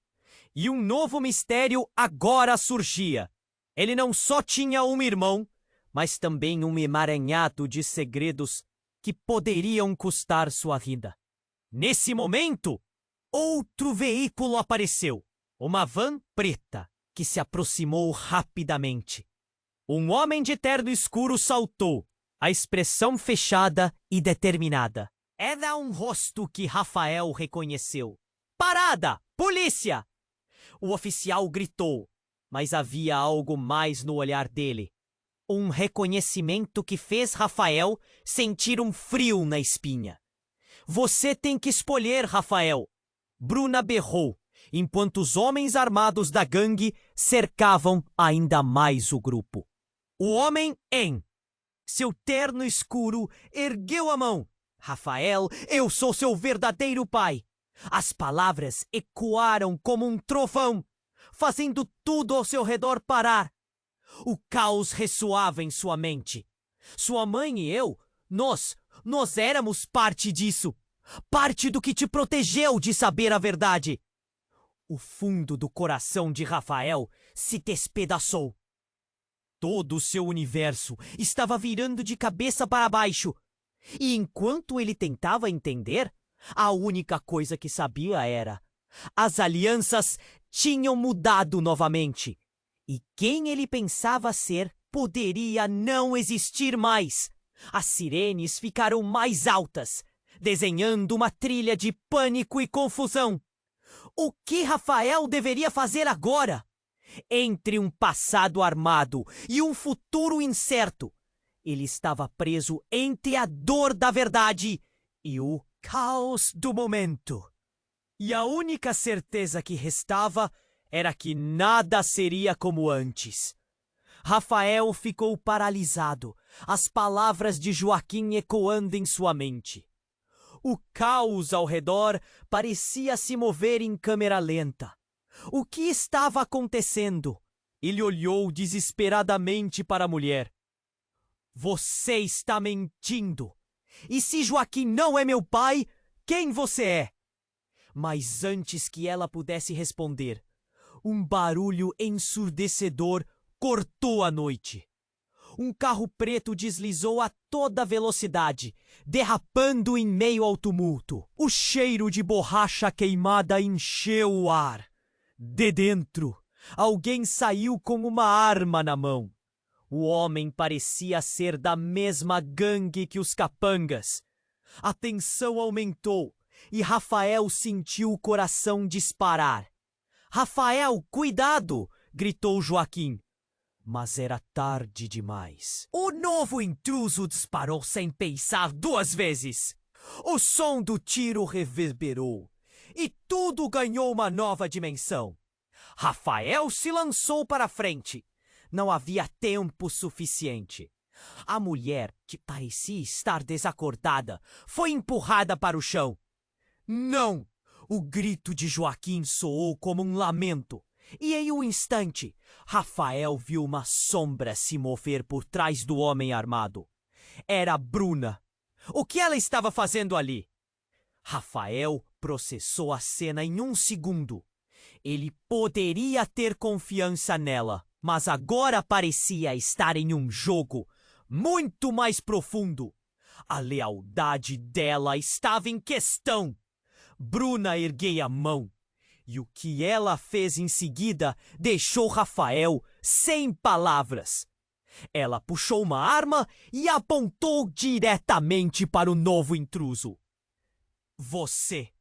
E um novo mistério agora surgia. Ele não só tinha um irmão, mas também um emaranhado de segredos que poderiam custar sua vida. Nesse momento, outro veículo apareceu. Uma van preta que se aproximou rapidamente. Um homem de terno escuro saltou, a expressão fechada e determinada. Era um rosto que Rafael reconheceu. Parada! Polícia! O oficial gritou, mas havia algo mais no olhar dele. Um reconhecimento que fez Rafael sentir um frio na espinha. Você tem que escolher, Rafael. Bruna berrou, enquanto os homens armados da gangue cercavam ainda mais o grupo. O homem em seu terno escuro ergueu a mão. Rafael, eu sou seu verdadeiro pai. As palavras ecoaram como um trovão, fazendo tudo ao seu redor parar. O caos ressoava em sua mente. Sua mãe e eu, nós éramos parte disso. Parte do que te protegeu de saber a verdade. O fundo do coração de Rafael se despedaçou. Todo o seu universo estava virando de cabeça para baixo. E enquanto ele tentava entender, a única coisa que sabia era: as alianças tinham mudado novamente. E quem ele pensava ser poderia não existir mais. As sirenes ficaram mais altas, desenhando uma trilha de pânico e confusão. O que Rafael deveria fazer agora? Entre um passado armado e um futuro incerto, ele estava preso entre a dor da verdade e o caos do momento. E a única certeza que restava era que nada seria como antes. Rafael ficou paralisado, as palavras de Joaquim ecoando em sua mente. O caos ao redor parecia se mover em câmera lenta. O que estava acontecendo? Ele olhou desesperadamente para a mulher. Você está mentindo! E se Joaquim não é meu pai, quem você é? Mas antes que ela pudesse responder, um barulho ensurdecedor cortou a noite. Um carro preto deslizou a toda velocidade, derrapando em meio ao tumulto. O cheiro de borracha queimada encheu o ar. De dentro, alguém saiu com uma arma na mão. O homem parecia ser da mesma gangue que os capangas. A tensão aumentou e Rafael sentiu o coração disparar. Rafael, cuidado! Gritou Joaquim. Mas era tarde demais. O novo intruso disparou sem pensar duas vezes. O som do tiro reverberou e tudo ganhou uma nova dimensão. Rafael se lançou para frente. Não havia tempo suficiente. A mulher, que parecia estar desacordada, foi empurrada para o chão. Não! O grito de Joaquim soou como um lamento. E em um instante, Rafael viu uma sombra se mover por trás do homem armado. Era Bruna. O que ela estava fazendo ali? Rafael processou a cena em um segundo. Ele poderia ter confiança nela, mas agora parecia estar em um jogo muito mais profundo. A lealdade dela estava em questão. Bruna ergueu a mão. E o que ela fez em seguida deixou Rafael sem palavras. Ela puxou uma arma e apontou diretamente para o novo intruso. Você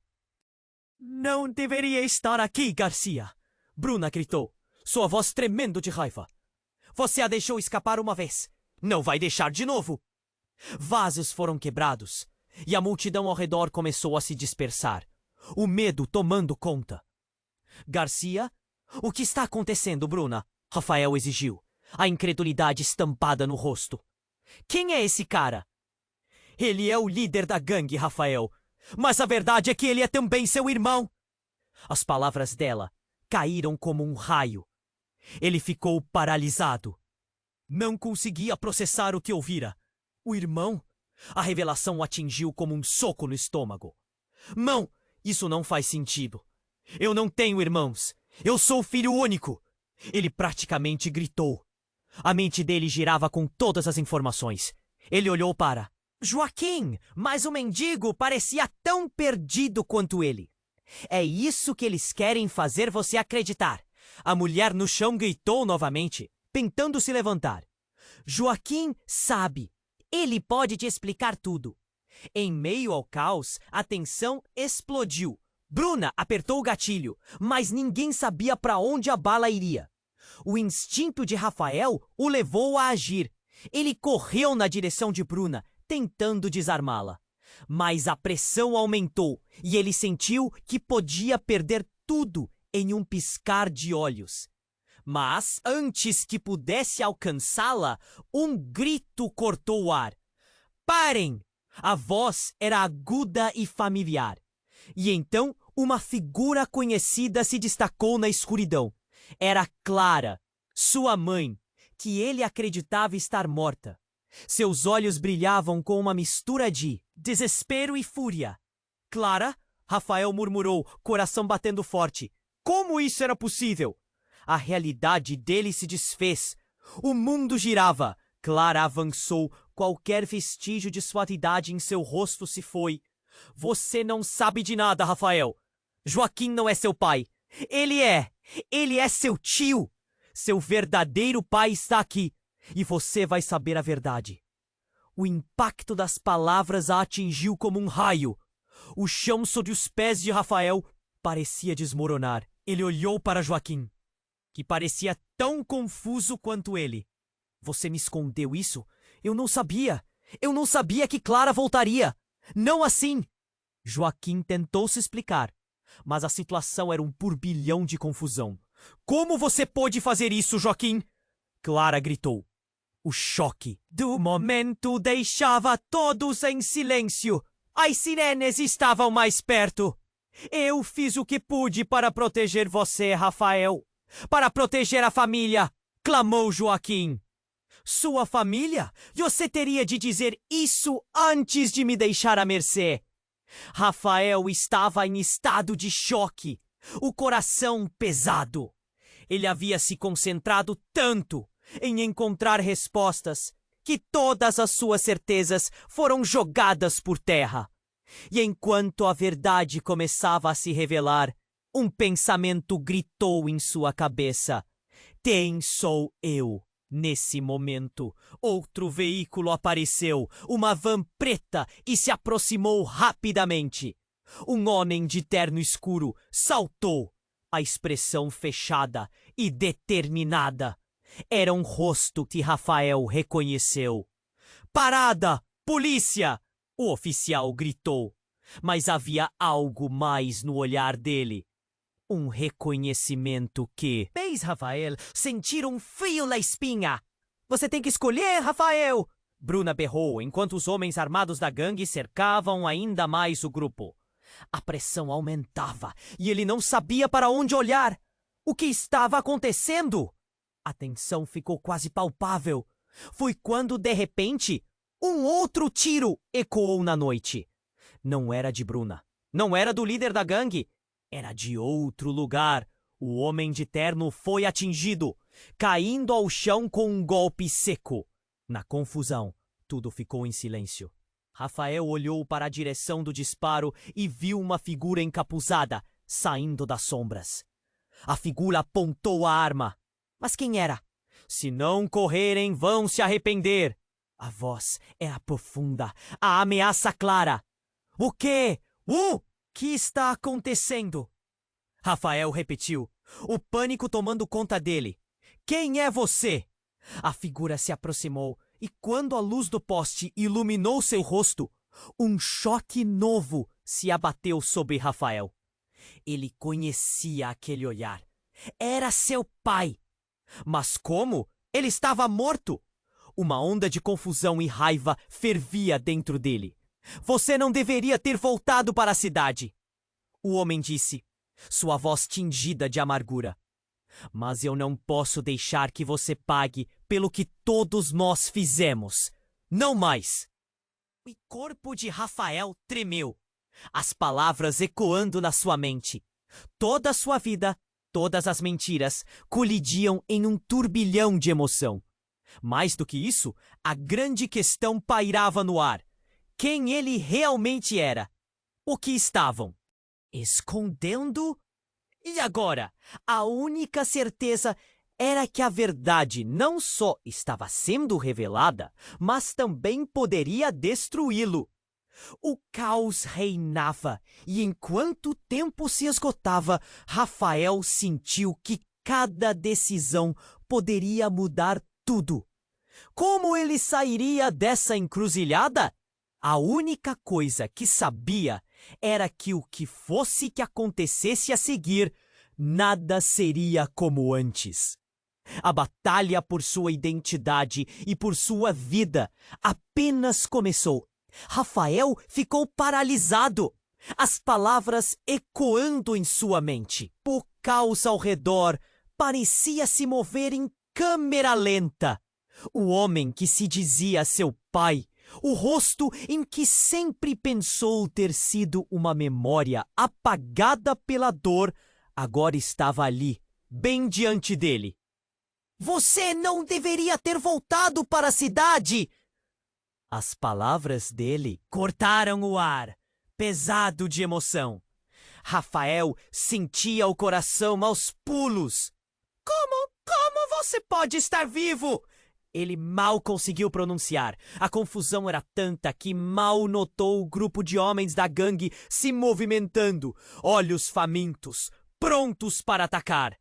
Não deveria estar aqui, Garcia! Bruna gritou, sua voz tremendo de raiva. Você a deixou escapar uma vez. Não vai deixar de novo! Vasos foram quebrados, e a multidão ao redor começou a se dispersar, o medo tomando conta. Garcia? O que está acontecendo, Bruna? Rafael exigiu, a incredulidade estampada no rosto. Quem é esse cara? Ele é o líder da gangue, Rafael. Mas a verdade é que ele é também seu irmão. As palavras dela caíram como um raio. Ele ficou paralisado. Não conseguia processar o que ouvira. O irmão? A revelação o atingiu como um soco no estômago. Não, isso não faz sentido. Eu não tenho irmãos. Eu sou filho único. Ele praticamente gritou. A mente dele girava com todas as informações. Ele olhou para Joaquim, mas o mendigo parecia tão perdido quanto ele. É isso que eles querem fazer você acreditar. A mulher no chão gritou novamente, tentando se levantar. Joaquim sabe. Ele pode te explicar tudo. Em meio ao caos, a tensão explodiu. Bruna apertou o gatilho, mas ninguém sabia para onde a bala iria. O instinto de Rafael o levou a agir. Ele correu na direção de Bruna, tentando desarmá-la. Mas a pressão aumentou e ele sentiu que podia perder tudo em um piscar de olhos. Mas antes que pudesse alcançá-la, um grito cortou o ar. Parem! A voz era aguda e familiar. E então uma figura conhecida se destacou na escuridão. Era Clara, sua mãe, que ele acreditava estar morta. Seus olhos brilhavam com uma mistura de desespero e fúria. Clara? Rafael murmurou, coração batendo forte. Como isso era possível? A realidade dele se desfez. O mundo girava. Clara avançou. Qualquer vestígio de suavidade em seu rosto se foi. Você não sabe de nada, Rafael. Joaquim não é seu pai. Ele é seu tio. Seu verdadeiro pai está aqui. E você vai saber a verdade. O impacto das palavras a atingiu como um raio. O chão sob os pés de Rafael parecia desmoronar. Ele olhou para Joaquim, que parecia tão confuso quanto ele. Você me escondeu isso? Eu não sabia. Eu não sabia que Clara voltaria. Não assim. Joaquim tentou se explicar, mas a situação era um turbilhão de confusão. Como você pôde fazer isso, Joaquim? Clara gritou. O choque do momento deixava todos em silêncio. As sirenes estavam mais perto. Eu fiz o que pude para proteger você, Rafael. Para proteger a família, clamou Joaquim. Sua família? Você teria de dizer isso antes de me deixar à mercê. Rafael estava em estado de choque, o coração pesado. Ele havia se concentrado tanto em encontrar respostas que todas as suas certezas foram jogadas por terra. E enquanto a verdade começava a se revelar, um pensamento gritou em sua cabeça. Quem sou eu? Nesse momento, outro veículo apareceu, uma van preta, e se aproximou rapidamente. Um homem de terno escuro saltou, a expressão fechada e determinada. Era um rosto que Rafael reconheceu. Parada! Polícia! O oficial gritou. Mas havia algo mais no olhar dele. Um reconhecimento que fez Rafael sentir um frio na espinha. Você tem que escolher, Rafael! Bruna berrou enquanto os homens armados da gangue cercavam ainda mais o grupo. A pressão aumentava e ele não sabia para onde olhar. O que estava acontecendo? A tensão ficou quase palpável. Foi quando, de repente, um outro tiro ecoou na noite. Não era de Bruna. Não era do líder da gangue. Era de outro lugar. O homem de terno foi atingido, caindo ao chão com um golpe seco. Na confusão, tudo ficou em silêncio. Rafael olhou para a direção do disparo e viu uma figura encapuzada saindo das sombras. A figura apontou a arma. Mas quem era? Se não correrem, vão se arrepender. A voz era profunda, a ameaça clara. O quê? que está acontecendo? Rafael repetiu, o pânico tomando conta dele. Quem é você? A figura se aproximou e quando a luz do poste iluminou seu rosto, um choque novo se abateu sobre Rafael. Ele conhecia aquele olhar. Era seu pai. Mas como? Ele estava morto. Uma onda de confusão e raiva fervia dentro dele. Você não deveria ter voltado para a cidade. O homem disse, sua voz tingida de amargura. Mas eu não posso deixar que você pague pelo que todos nós fizemos. Não mais. O corpo de Rafael tremeu, as palavras ecoando na sua mente. Toda a sua vida, todas as mentiras, colidiam em um turbilhão de emoção. Mais do que isso, a grande questão pairava no ar. Quem ele realmente era? O que estavam escondendo? E agora, a única certeza era que a verdade não só estava sendo revelada, mas também poderia destruí-lo. O caos reinava, e enquanto o tempo se esgotava, Rafael sentiu que cada decisão poderia mudar tudo. Como ele sairia dessa encruzilhada? A única coisa que sabia era que o que fosse que acontecesse a seguir, nada seria como antes. A batalha por sua identidade e por sua vida apenas começou. Rafael ficou paralisado, as palavras ecoando em sua mente. O caos ao redor parecia se mover em câmera lenta. O homem que se dizia seu pai, o rosto em que sempre pensou ter sido uma memória apagada pela dor, agora estava ali, bem diante dele. Você não deveria ter voltado para a cidade! As palavras dele cortaram o ar, pesado de emoção. Rafael sentia o coração aos pulos. Como você pode estar vivo? Ele mal conseguiu pronunciar. A confusão era tanta que mal notou o grupo de homens da gangue se movimentando, olhos famintos, prontos para atacar.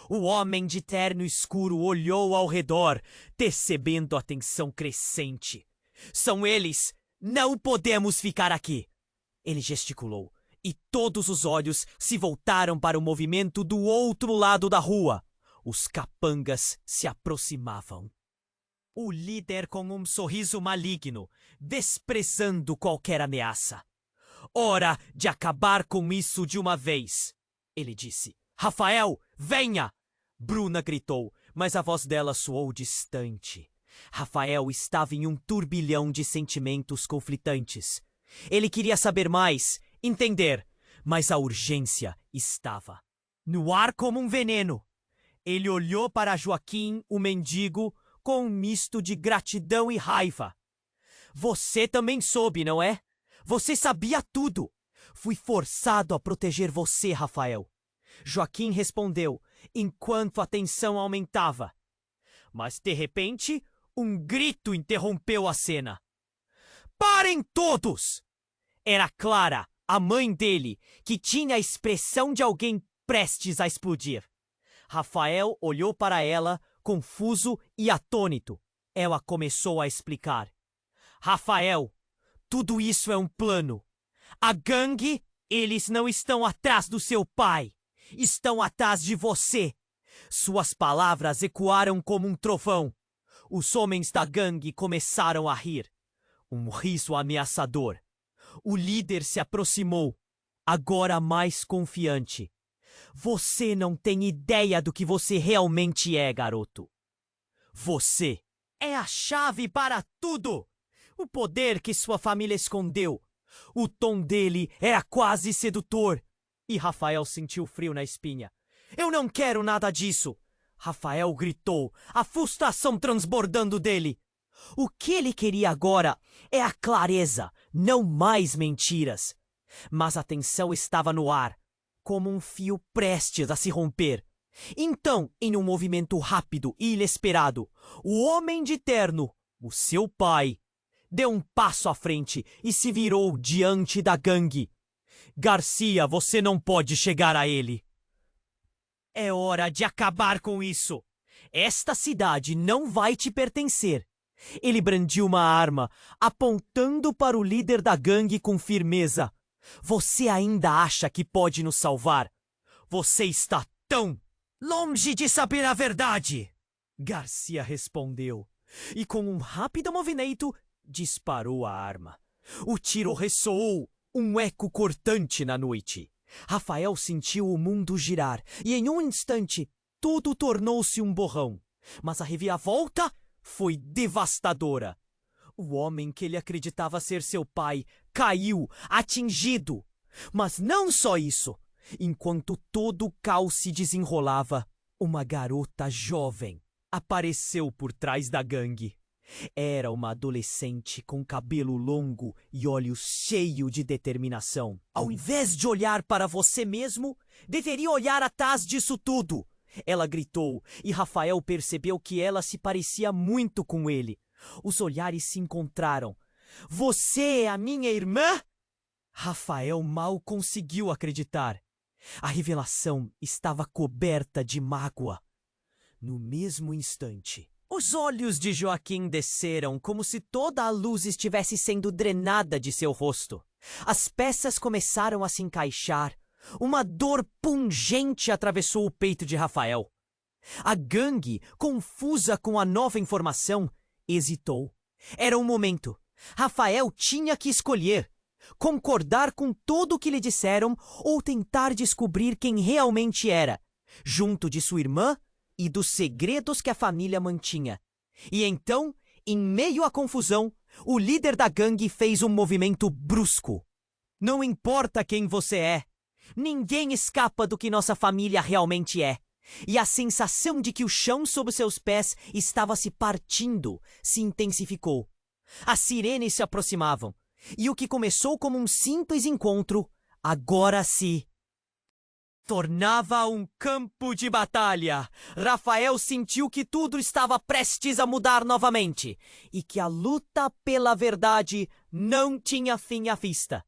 O homem de terno escuro olhou ao redor, percebendo a tensão crescente. São eles! Não podemos ficar aqui! Ele gesticulou, e todos os olhos se voltaram para o movimento do outro lado da rua. Os capangas se aproximavam. O líder com um sorriso maligno, desprezando qualquer ameaça. Hora de acabar com isso de uma vez, ele disse. Rafael, venha! Bruna gritou, mas a voz dela soou distante. Rafael estava em um turbilhão de sentimentos conflitantes. Ele queria saber mais, entender, mas a urgência estava no ar como um veneno. Ele olhou para Joaquim, o mendigo, com um misto de gratidão e raiva. Você também soube, não é? Você sabia tudo. Fui forçado a proteger você, Rafael. Joaquim respondeu, enquanto a tensão aumentava. Mas, de repente, um grito interrompeu a cena. Parem todos! Era Clara, a mãe dele, que tinha a expressão de alguém prestes a explodir. Rafael olhou para ela, confuso e atônito. Ela começou a explicar. Rafael, tudo isso é um plano. A gangue, eles não estão atrás do seu pai. Estão atrás de você. Suas palavras ecoaram como um trovão. Os homens da gangue começaram a rir. Um riso ameaçador. O líder se aproximou, agora mais confiante. Você não tem ideia do que você realmente é, garoto. Você é a chave para tudo. O poder que sua família escondeu. O tom dele era quase sedutor. E Rafael sentiu frio na espinha. Eu não quero nada disso. Rafael gritou, a frustração transbordando dele. O que ele queria agora é a clareza, não mais mentiras. Mas a tensão estava no ar, como um fio prestes a se romper. Então, em um movimento rápido e inesperado, o homem de terno, o seu pai, deu um passo à frente e se virou diante da gangue. Garcia, você não pode chegar a ele. É hora de acabar com isso. Esta cidade não vai te pertencer. Ele brandiu uma arma, apontando para o líder da gangue com firmeza. Você ainda acha que pode nos salvar? Você está tão longe de saber a verdade! Garcia respondeu, e com um rápido movimento, disparou a arma. O tiro ressoou, um eco cortante na noite. Rafael sentiu o mundo girar, e em um instante, tudo tornou-se um borrão. Mas a reviravolta foi devastadora. O homem que ele acreditava ser seu pai caiu, atingido. Mas não só isso. Enquanto todo o caos se desenrolava, uma garota jovem apareceu por trás da gangue. Era uma adolescente com cabelo longo e olhos cheios de determinação. Ao invés de olhar para você mesmo, deveria olhar atrás disso tudo. Ela gritou, e Rafael percebeu que ela se parecia muito com ele. Os olhares se encontraram. Você é a minha irmã? Rafael mal conseguiu acreditar. A revelação estava coberta de mágoa. No mesmo instante, os olhos de Joaquim desceram como se toda a luz estivesse sendo drenada de seu rosto. As peças começaram a se encaixar. Uma dor pungente atravessou o peito de Rafael. A gangue, confusa com a nova informação, hesitou. Era um momento. Rafael tinha que escolher: concordar com tudo o que lhe disseram ou tentar descobrir quem realmente era, junto de sua irmã e dos segredos que a família mantinha. E então, em meio à confusão, o líder da gangue fez um movimento brusco. Não importa quem você é, ninguém escapa do que nossa família realmente é. E a sensação de que o chão sob seus pés estava se partindo se intensificou. As sirenes se aproximavam, e o que começou como um simples encontro, agora se tornava um campo de batalha. Rafael sentiu que tudo estava prestes a mudar novamente, e que a luta pela verdade não tinha fim à vista.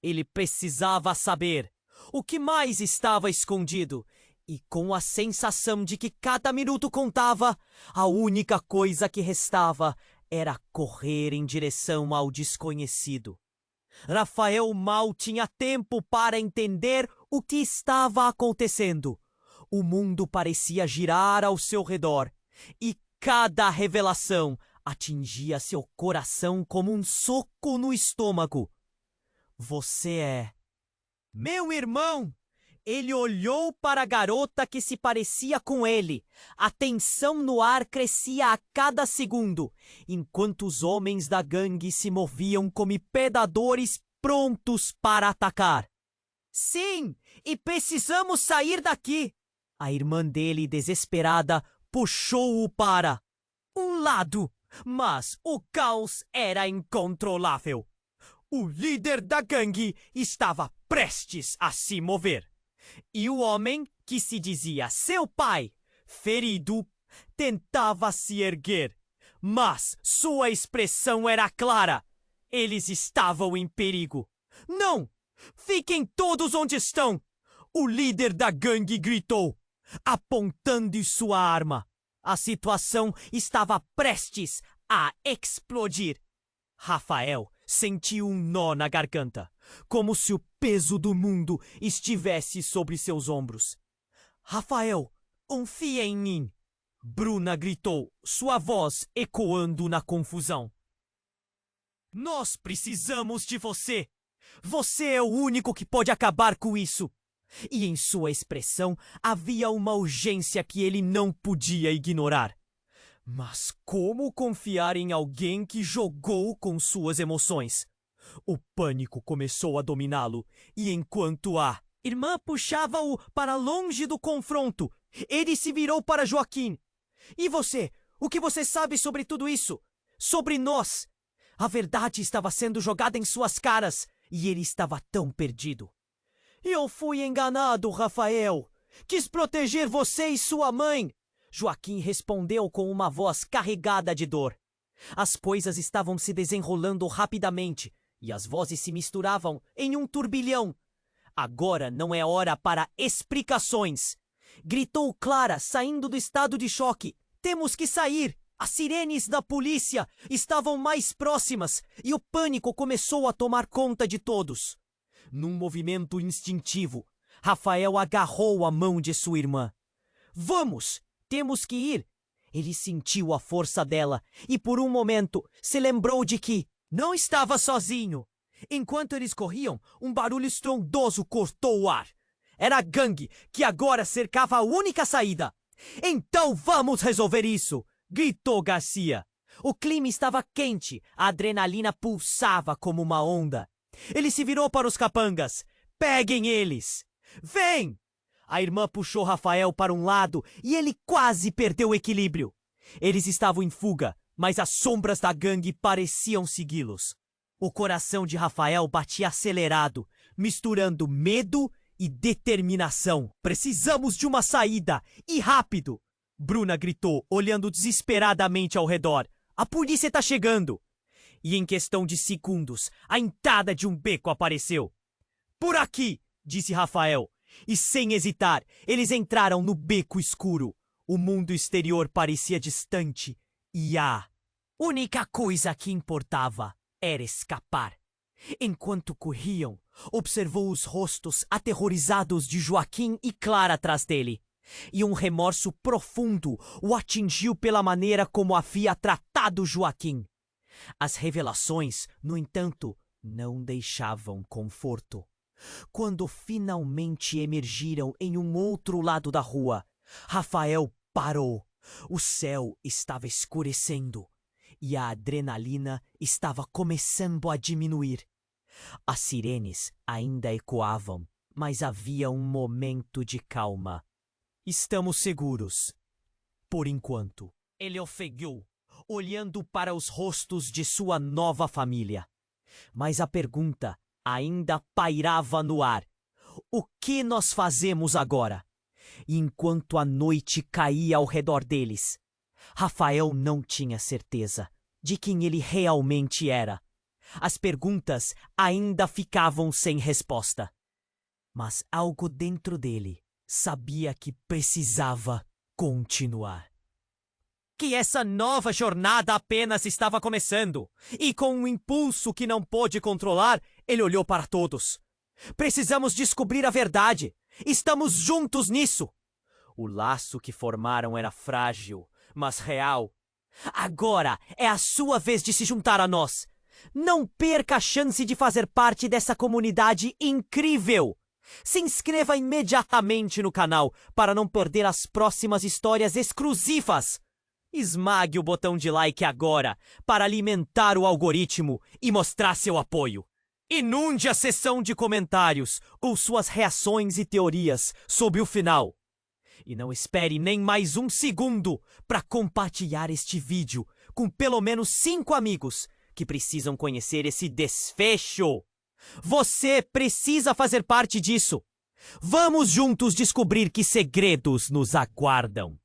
Ele precisava saber o que mais estava escondido, e com a sensação de que cada minuto contava, a única coisa que restava era correr em direção ao desconhecido. Rafael mal tinha tempo para entender o que estava acontecendo. O mundo parecia girar ao seu redor, e cada revelação atingia seu coração como um soco no estômago. Você é meu irmão! Ele olhou para a garota que se parecia com ele. A tensão no ar crescia a cada segundo, enquanto os homens da gangue se moviam como predadores prontos para atacar. Sim, e precisamos sair daqui! A irmã dele, desesperada, puxou-o para um lado, mas o caos era incontrolável. O líder da gangue estava prestes a se mover. E o homem, que se dizia seu pai, ferido, tentava se erguer. Mas sua expressão era clara. Eles estavam em perigo. Não! Fiquem todos onde estão! O líder da gangue gritou, apontando sua arma. A situação estava prestes a explodir. Rafael sentiu um nó na garganta, como se o peso do mundo estivesse sobre seus ombros. Rafael, confia em mim! Bruna gritou, sua voz ecoando na confusão. Nós precisamos de você! Você é o único que pode acabar com isso! E em sua expressão havia uma urgência que ele não podia ignorar. Mas como confiar em alguém que jogou com suas emoções? O pânico começou a dominá-lo, e enquanto a irmã puxava-o para longe do confronto, ele se virou para Joaquim. E você? O que você sabe sobre tudo isso? Sobre nós? A verdade estava sendo jogada em suas caras, e ele estava tão perdido. Eu fui enganado, Rafael. Quis proteger você e sua mãe. Joaquim respondeu com uma voz carregada de dor. As coisas estavam se desenrolando rapidamente, e as vozes se misturavam em um turbilhão. Agora não é hora para explicações! Gritou Clara, saindo do estado de choque. Temos que sair! As sirenes da polícia estavam mais próximas e o pânico começou a tomar conta de todos. Num movimento instintivo, Rafael agarrou a mão de sua irmã. Vamos! Temos que ir! Ele sentiu a força dela e por um momento se lembrou de que não estava sozinho. Enquanto eles corriam, um barulho estrondoso cortou o ar. Era a gangue que agora cercava a única saída. Então vamos resolver isso! Gritou Garcia. O clima estava quente, a adrenalina pulsava como uma onda. Ele se virou para os capangas. Peguem eles! Vem! A irmã puxou Rafael para um lado e ele quase perdeu o equilíbrio. Eles estavam em fuga, mas as sombras da gangue pareciam segui-los. O coração de Rafael batia acelerado, misturando medo e determinação. Precisamos de uma saída, e rápido! Bruna gritou, olhando desesperadamente ao redor. A polícia está chegando! E em questão de segundos, a entrada de um beco apareceu. Por aqui! Disse Rafael. E sem hesitar, eles entraram no beco escuro. O mundo exterior parecia distante e a única coisa que importava era escapar. Enquanto corriam, observou os rostos aterrorizados de Joaquim e Clara atrás dele. E um remorso profundo o atingiu pela maneira como havia tratado Joaquim. As revelações, no entanto, não deixavam conforto. Quando finalmente emergiram em um outro lado da rua, Rafael parou. O céu estava escurecendo e a adrenalina estava começando a diminuir. As sirenes ainda ecoavam, mas havia um momento de calma. Estamos seguros. Por enquanto. Ele ofegou, olhando para os rostos de sua nova família. Mas a pergunta ainda pairava no ar. O que nós fazemos agora? E enquanto a noite caía ao redor deles, Rafael não tinha certeza de quem ele realmente era. As perguntas ainda ficavam sem resposta. Mas algo dentro dele sabia que precisava continuar. Que essa nova jornada apenas estava começando. E com um impulso que não pôde controlar, ele olhou para todos. Precisamos descobrir a verdade. Estamos juntos nisso. O laço que formaram era frágil, mas real. Agora é a sua vez de se juntar a nós. Não perca a chance de fazer parte dessa comunidade incrível. Se inscreva imediatamente no canal para não perder as próximas histórias exclusivas. Esmague o botão de like agora para alimentar o algoritmo e mostrar seu apoio. Inunde a seção de comentários com suas reações e teorias sobre o final. E não espere nem mais um segundo para compartilhar este vídeo com pelo menos 5 amigos que precisam conhecer esse desfecho. Você precisa fazer parte disso. Vamos juntos descobrir que segredos nos aguardam.